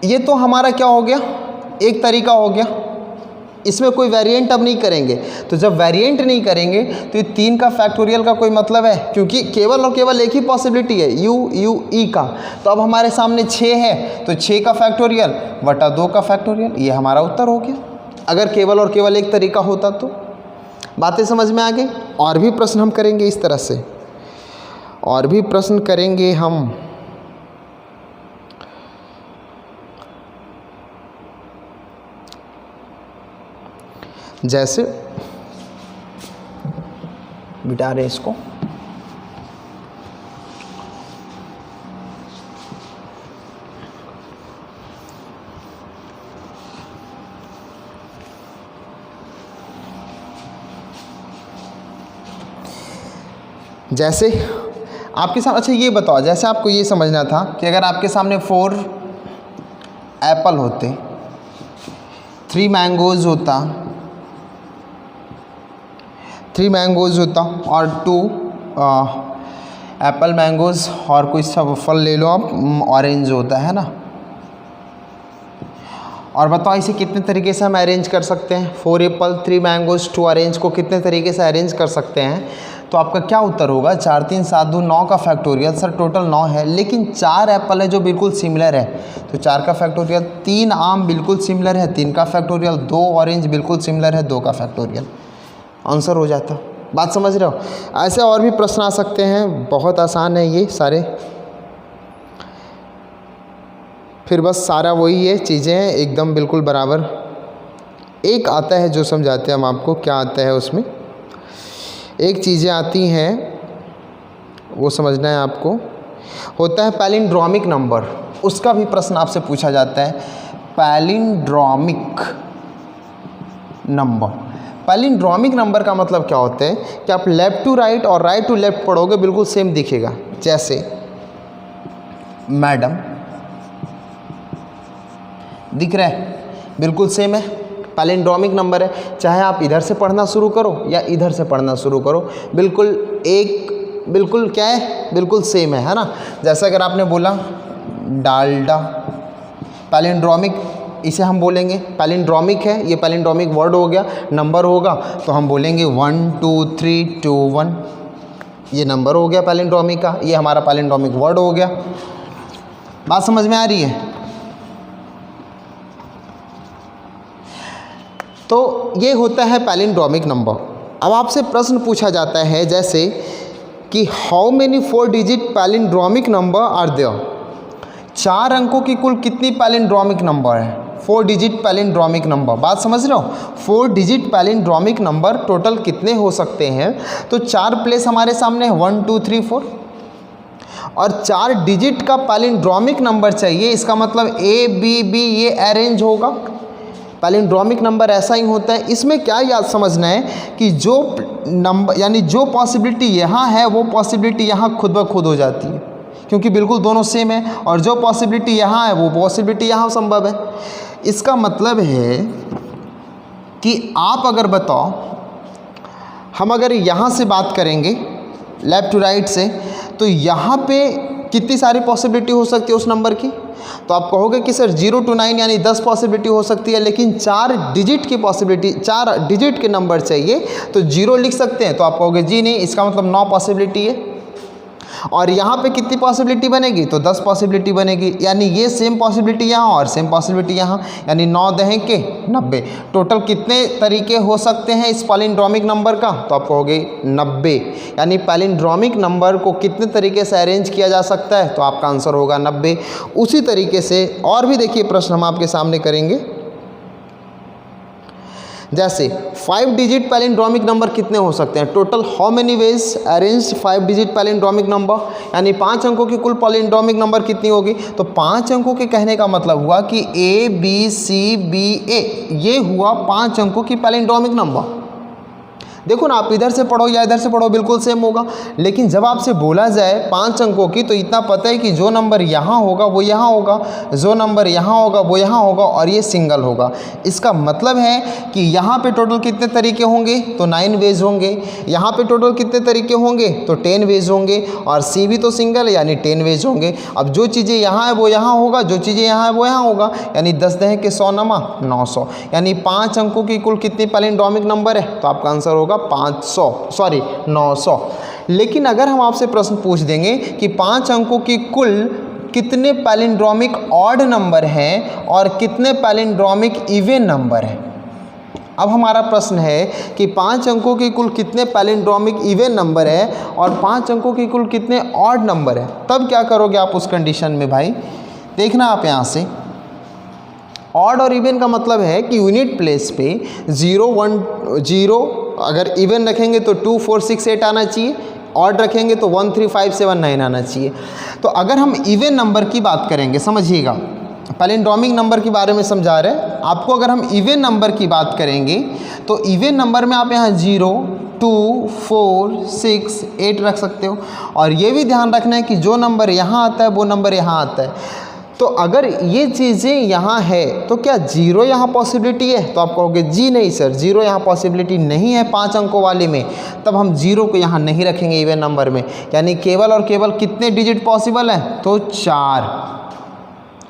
ये तो हमारा क्या हो गया, एक तरीका हो गया, इसमें कोई वेरिएंट अब नहीं करेंगे। तो जब वेरिएंट नहीं करेंगे तो ये 3 का फैक्टोरियल का कोई मतलब है, क्योंकि केवल और केवल एक ही पॉसिबिलिटी है ई का। तो अब हमारे सामने 6 है, तो 6 का फैक्टोरियल बटा 2 का फैक्टोरियल, ये हमारा उत्तर हो गया। अगर केवल और केवल एक तरीका होता तो। बातें समझ में आ गई। और भी प्रश्न हम करेंगे इस तरह से, और भी प्रश्न करेंगे हम। जैसे बिटा रहे इसको, जैसे आपके साथ, अच्छा ये बताओ, जैसे आपको ये समझना था कि अगर आपके सामने 4 एप्पल होते, 3 मैंगोज़ होता, 3 मैंगोज़ होता और 2 एप्पल मैंगोज़ और कोई सब फल ले लो आप, ऑरेंज होता है ना। और बताओ इसे कितने तरीके से हम अरेंज कर सकते हैं। 4 एप्पल 3 मैंगोज़ 2 ऑरेंज को कितने तरीके से अरेंज कर सकते हैं। तो आपका क्या उत्तर होगा, 4 3 7 2 9 का फैक्टोरियल। सर टोटल 9 है, लेकिन 4 एप्पल है जो बिल्कुल सिमिलर है, तो 4 का फैक्टोरियल। 3 आम बिल्कुल सिमिलर है, 3 का फैक्टोरियल। 2 ऑरेंज बिल्कुल सिमिलर है, 2 का फैक्टोरियल। आंसर हो जाता। बात समझ रहे हो। ऐसे और भी प्रश्न आ सकते हैं, बहुत आसान है ये सारे। फिर बस सारा वही है, चीज़ें हैं एकदम बिल्कुल बराबर। एक आता है जो समझाते हैं हम आपको, क्या आता है उसमें, एक चीज़ें आती हैं वो समझना है आपको। होता है पैलिंड्रोमिक नंबर, उसका भी प्रश्न आपसे पूछा जाता है। पैलिंड्रोमिक नंबर, पैलिंड्रोमिक नंबर का मतलब क्या होता है कि आप लेफ़्ट टू राइट और राइट टू लेफ़्ट पढ़ोगे बिल्कुल सेम दिखेगा। जैसे मैडम दिख रहा है, बिल्कुल सेम है, पैलिंड्रोमिक नंबर है। चाहे आप इधर से पढ़ना शुरू करो या इधर से पढ़ना शुरू करो, बिल्कुल एक, बिल्कुल क्या है, बिल्कुल सेम है ना। जैसे अगर आपने बोला डालडा, पैलिंड्रोमिक, इसे हम बोलेंगे पैलिंड्रोमिक है, ये पैलिंड्रोमिक वर्ड हो गया। नंबर होगा तो हम बोलेंगे 1 2 3 2 1, ये नंबर हो गया पैलिंड्रोमिक का, ये हमारा पैलिंड्रोमिक वर्ड हो गया। बात समझ में आ रही है। तो ये होता है पैलिंड्रोमिक नंबर। अब आपसे प्रश्न पूछा जाता है जैसे कि how many 4 digit palindromic number are there. 4 अंकों की कुल कितनी पैलिंड्रोमिक नंबर है, 4 डिजिट पैलिंड्रोमिक नंबर। बात समझ रहे हो, 4 डिजिट पैलिंड्रोमिक नंबर टोटल कितने हो सकते हैं। तो 4 प्लेस हमारे सामने है, 1 2 3 4, और 4 डिजिट का पैलिंड्रोमिक नंबर चाहिए। इसका मतलब ए बी बी ये अरेंज होगा। पैलिंड्रोमिक नंबर ऐसा ही होता है। इसमें क्या याद समझना है कि जो नंबर यानी जो पॉसिबिलिटी यहाँ है वो पॉसिबिलिटी यहाँ खुद ब खुद हो जाती है, क्योंकि बिल्कुल दोनों सेम है। और जो पॉसिबिलिटी यहाँ है वो पॉसिबिलिटी यहाँ संभव है। इसका मतलब है कि आप अगर बताओ, हम अगर यहाँ से बात करेंगे लेफ़्ट टू राइट से, तो यहाँ पे कितनी सारी पॉसिबिलिटी हो सकती है उस नंबर की। तो आप कहोगे कि सर 0 to 9 यानी 10 पॉसिबिलिटी हो सकती है, लेकिन 4 डिजिट की पॉसिबिलिटी, 4 डिजिट के नंबर चाहिए, तो 0 लिख सकते हैं। तो आप कहोगे जी नहीं, इसका मतलब 9 पॉसिबिलिटी है। और यहाँ पे कितनी पॉसिबिलिटी बनेगी, तो 10 पॉसिबिलिटी बनेगी। यानी ये सेम पॉसिबिलिटी यहाँ और सेम पॉसिबिलिटी यहाँ, यानी 9 दहें के 90। टोटल कितने तरीके हो सकते हैं इस पैलिंड्रोमिक नंबर का, तो आप कहोगे 90। यानी पैलिंड्रोमिक नंबर को कितने तरीके से अरेंज किया जा सकता है, तो आपका आंसर होगा 90। उसी तरीके से और भी देखिए प्रश्न हम आपके सामने करेंगे। जैसे 5 डिजिट पैलिंड्रोमिक नंबर कितने हो सकते हैं, total how many ways arrange 5 digit palindromic number, यानी 5 अंकों की कुल पैलिंड्रोमिक नंबर कितनी होगी। तो 5 अंकों के कहने का मतलब हुआ कि ए बी सी बी ए, ये हुआ 5 अंकों की पैलिंड्रोमिक नंबर। देखो ना, आप इधर से पढ़ो या इधर से पढ़ो बिल्कुल सेम होगा, लेकिन जब आपसे बोला जाए 5 अंकों की, तो इतना पता है कि जो नंबर यहाँ होगा वो यहाँ होगा, जो नंबर यहाँ होगा वो यहाँ होगा, और ये सिंगल होगा। इसका मतलब है कि यहाँ पे टोटल कितने तरीके होंगे, तो 9 वेज होंगे। यहाँ पे टोटल कितने तरीके होंगे, तो 10 वेज होंगे। और सी भी तो सिंगल है, यानी 10 वेज होंगे। अब जो चीज़ें यहाँ है वो यहाँ होगा, जो चीज़ें यहाँ है वो यहाँ होगा, यानी 10 दहें के 100 नमा 900। यानी 5 अंकों की कुल कितनी पैलिंड्रोमिक नंबर है, तो आपका आंसर होगा 900। लेकिन अगर हम आपसे प्रश्न पूछ देंगे कि 5 अंकों की कुल कितने पैलिंड्रोमिक ऑड नंबर हैं और कितने पैलिंड्रोमिक इवन नंबर हैं। अब हमारा प्रश्न है कि 5 अंकों की कुल कितने पैलिंड्रोमिक इवन नंबर है और 5 अंकों की कुल कितने ऑड नंबर है, तब क्या करोगे आप उस कंडीशन में। भाई देखना आप यहाँ से, ऑड और इवन का मतलब है कि यूनिट प्लेस पे 0 1 0, अगर इवन रखेंगे तो 2 4 6 8 आना चाहिए, ऑड रखेंगे तो 1 3 5 7 9 आना चाहिए। तो अगर हम इवन नंबर की बात करेंगे, समझिएगा पैलिंड्रोमिक नंबर के बारे में समझा रहे हैं आपको। अगर हम इवन नंबर की बात करेंगे तो इवन नंबर में आप यहाँ 0 2 4 6 8 रख सकते हो। और ये भी ध्यान रखना है कि जो नंबर यहाँ आता है वो नंबर यहाँ आता है। तो अगर ये चीज़ें यहाँ है तो क्या 0 यहाँ पॉसिबिलिटी है, तो आप कहोगे जी नहीं सर 0 यहाँ पॉसिबिलिटी नहीं है 5 अंकों वाले में, तब हम 0 को यहाँ नहीं रखेंगे इवन नंबर में। यानी केवल और केवल कितने डिजिट पॉसिबल हैं, तो 4।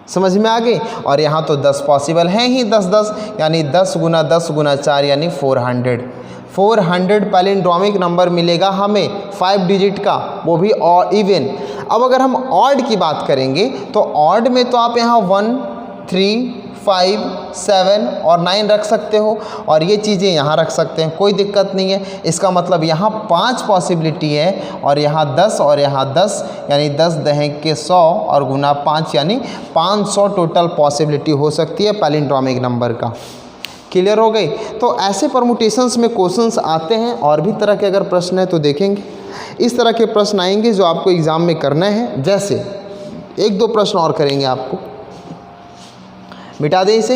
समझ में आ गई। और यहाँ तो 10 पॉसिबल हैं ही, 10 10, यानी 10 गुना 10 गुना 4 यानी 400 पैलिंड्रोमिक नंबर मिलेगा हमें 5 डिजिट का, वो भी और इवन। अब अगर हम ऑड की बात करेंगे तो ऑड में तो आप यहाँ 1 3 5 7 और 9 रख सकते हो, और ये चीज़ें यहाँ रख सकते हैं, कोई दिक्कत नहीं है। इसका मतलब यहाँ 5 पॉसिबिलिटी है और यहाँ 10 और यहाँ 10, यानी 10 दहें के 100 और गुना 5 यानी 500 टोटल पॉसिबिलिटी हो सकती है पैलिंड्रोमिक नंबर का। क्लियर हो गई। तो ऐसे परमुटेशंस में क्वेश्चंस आते हैं, और भी तरह के अगर प्रश्न है तो देखेंगे। इस तरह के प्रश्न आएंगे जो आपको एग्ज़ाम में करना है। जैसे 1-2 प्रश्न और करेंगे आपको, मिटा दें इसे।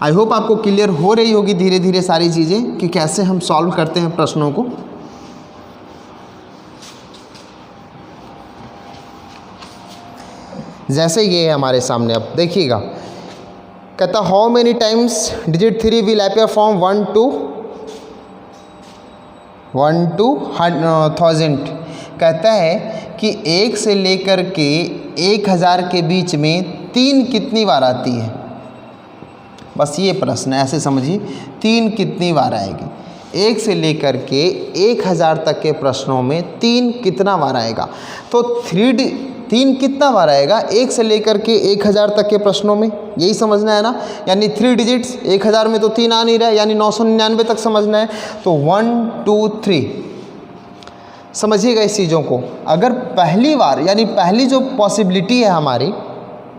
आई होप आपको क्लियर हो रही होगी धीरे धीरे सारी चीज़ें कि कैसे हम सॉल्व करते हैं प्रश्नों को। जैसे ये है हमारे सामने, अब देखिएगा, कहता how many times digit 3 will appear from 1 to 1000। कहता है कि 1 से लेकर के 1000 के बीच में 3 कितनी बार आती है। बस ये प्रश्न है, ऐसे समझिए 3 कितनी बार आएगी। 1 से लेकर के 1000 तक के प्रश्नों में 3 कितना बार आएगा, तो 3 कितना बार आएगा 1 से लेकर के 1000 तक के प्रश्नों में, यही समझना है ना। यानी 3 डिजिट्स, 1000 में तो 3 आ नहीं रहा है, यानी 999 तक समझना है। तो 1 2 3 समझिएगा इस चीज़ों को। अगर पहली बार, यानी पहली जो पॉसिबिलिटी है हमारी,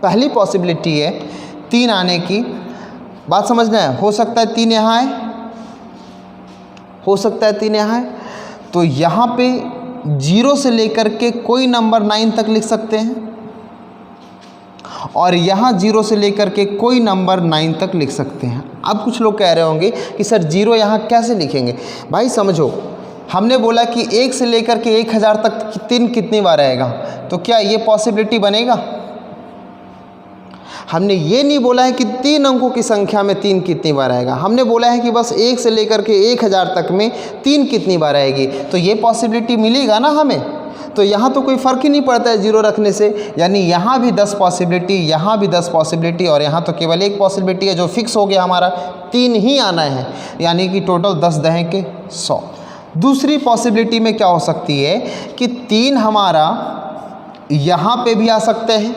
पहली पॉसिबिलिटी है 3 आने की, बात समझना है। हो सकता है 3 यहाँ है, हो सकता है 3 यहाँ है, तो यहाँ पे 0 से लेकर के कोई नंबर 9 तक लिख सकते हैं और यहाँ 0 से लेकर के कोई नंबर 9 तक लिख सकते हैं। अब कुछ लोग कह रहे होंगे कि सर 0 यहाँ कैसे लिखेंगे? भाई समझो, हमने बोला कि 1 से लेकर के 1000 तक 3 कितनी बार आएगा, तो क्या ये पॉसिबिलिटी बनेगा? हमने ये नहीं बोला है कि 3 अंकों की संख्या में 3 कितनी बार आएगा, हमने बोला है कि बस 1 से लेकर के 1000 तक में 3 कितनी बार आएगी, तो ये पॉसिबिलिटी मिलेगा ना हमें। तो यहाँ तो कोई फ़र्क ही नहीं पड़ता है 0 रखने से, यानी यहाँ भी 10 पॉसिबिलिटी, यहाँ भी 10 पॉसिबिलिटी और यहाँ तो केवल 1 पॉसिबिलिटी है जो फिक्स हो गया हमारा, 3 ही आना है, यानी कि टोटल 10 दहें के 100। दूसरी पॉसिबिलिटी में क्या हो सकती है कि 3 हमारा यहाँ पे भी आ सकते हैं।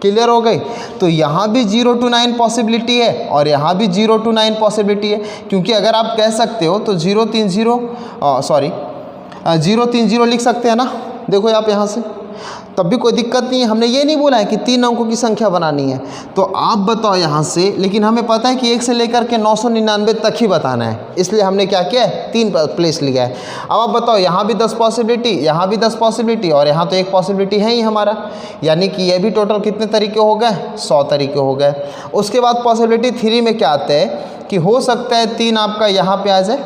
क्लियर हो गई? तो यहाँ भी 0 to 9 पॉसिबिलिटी है और यहाँ भी 0 to 9 पॉसिबिलिटी है, क्योंकि अगर आप कह सकते हो तो 0 3 0 लिख सकते हैं ना। देखो आप यहाँ से, तब भी कोई दिक्कत नहीं है। हमने ये नहीं बोला है कि 3 अंकों की संख्या बनानी है। तो आप बताओ यहाँ से, लेकिन हमें पता है कि 1 से लेकर के 999 तक ही बताना है, इसलिए हमने क्या किया है, 3 प्लेस लिया है। अब आप बताओ, यहाँ भी 10 पॉसिबिलिटी, यहाँ भी 10 पॉसिबिलिटी और यहाँ तो 1 पॉसिबिलिटी है ही हमारा, यानी कि ये भी टोटल कितने तरीके हो गए, 100 तरीके हो गए। उसके बाद पॉसिबिलिटी 3 में क्या आता है कि हो सकता है 3 आपका यहाँ पे आ जाए,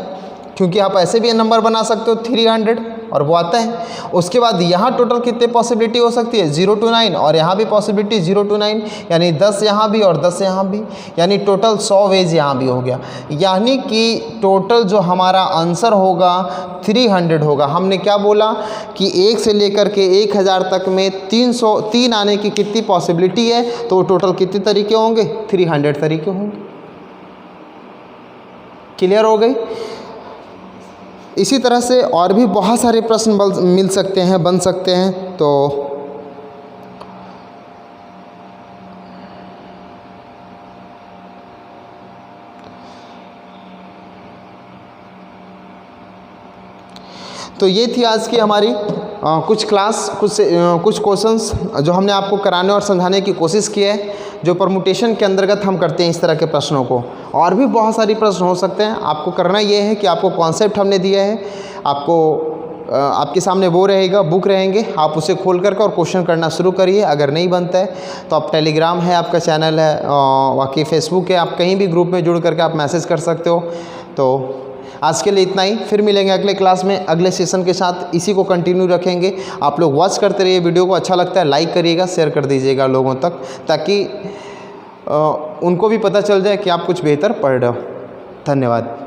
क्योंकि आप ऐसे भी नंबर बना सकते हो 300 और वो आता है। उसके बाद यहाँ टोटल कितने पॉसिबिलिटी हो सकती है, 0 to 9 और यहाँ भी पॉसिबिलिटी 0 to 9, यानी 10 यहाँ भी और 10 यहाँ भी, यानी टोटल 100 वेज यहाँ भी हो गया। यानी कि टोटल जो हमारा आंसर होगा 300 होगा। हमने क्या बोला कि 1 से लेकर के 1000 तक में 3 आने की कितनी पॉसिबिलिटी है, तो टोटल कितने तरीके होंगे, 300 तरीके होंगे। क्लियर हो गई? इसी तरह से और भी बहुत सारे प्रश्न मिल सकते हैं, बन सकते हैं। तो ये थी आज की हमारी कुछ क्लास, कुछ क्वेश्चंस जो हमने आपको कराने और समझाने की कोशिश की है, जो परमुटेशन के अंतर्गत हम करते हैं इस तरह के प्रश्नों को। और भी बहुत सारी प्रश्न हो सकते हैं। आपको करना ये है कि आपको कॉन्सेप्ट हमने दिया है, आपको आपके सामने वो रहेगा, बुक रहेंगे, आप उसे खोल करके और क्वेश्चन करना शुरू करिए। अगर नहीं बनता है तो आप टेलीग्राम है, आपका चैनल है, बाकी फेसबुक है, आप कहीं भी ग्रुप में जुड़ करके आप मैसेज कर सकते हो। तो आज के लिए इतना ही, फिर मिलेंगे अगले क्लास में अगले सेशन के साथ। इसी को कंटिन्यू रखेंगे। आप लोग वॉच करते रहिए वीडियो को, अच्छा लगता है लाइक करिएगा, शेयर कर दीजिएगा लोगों तक, ताकि उनको भी पता चल जाए कि आप कुछ बेहतर पढ़ रहे हो। धन्यवाद।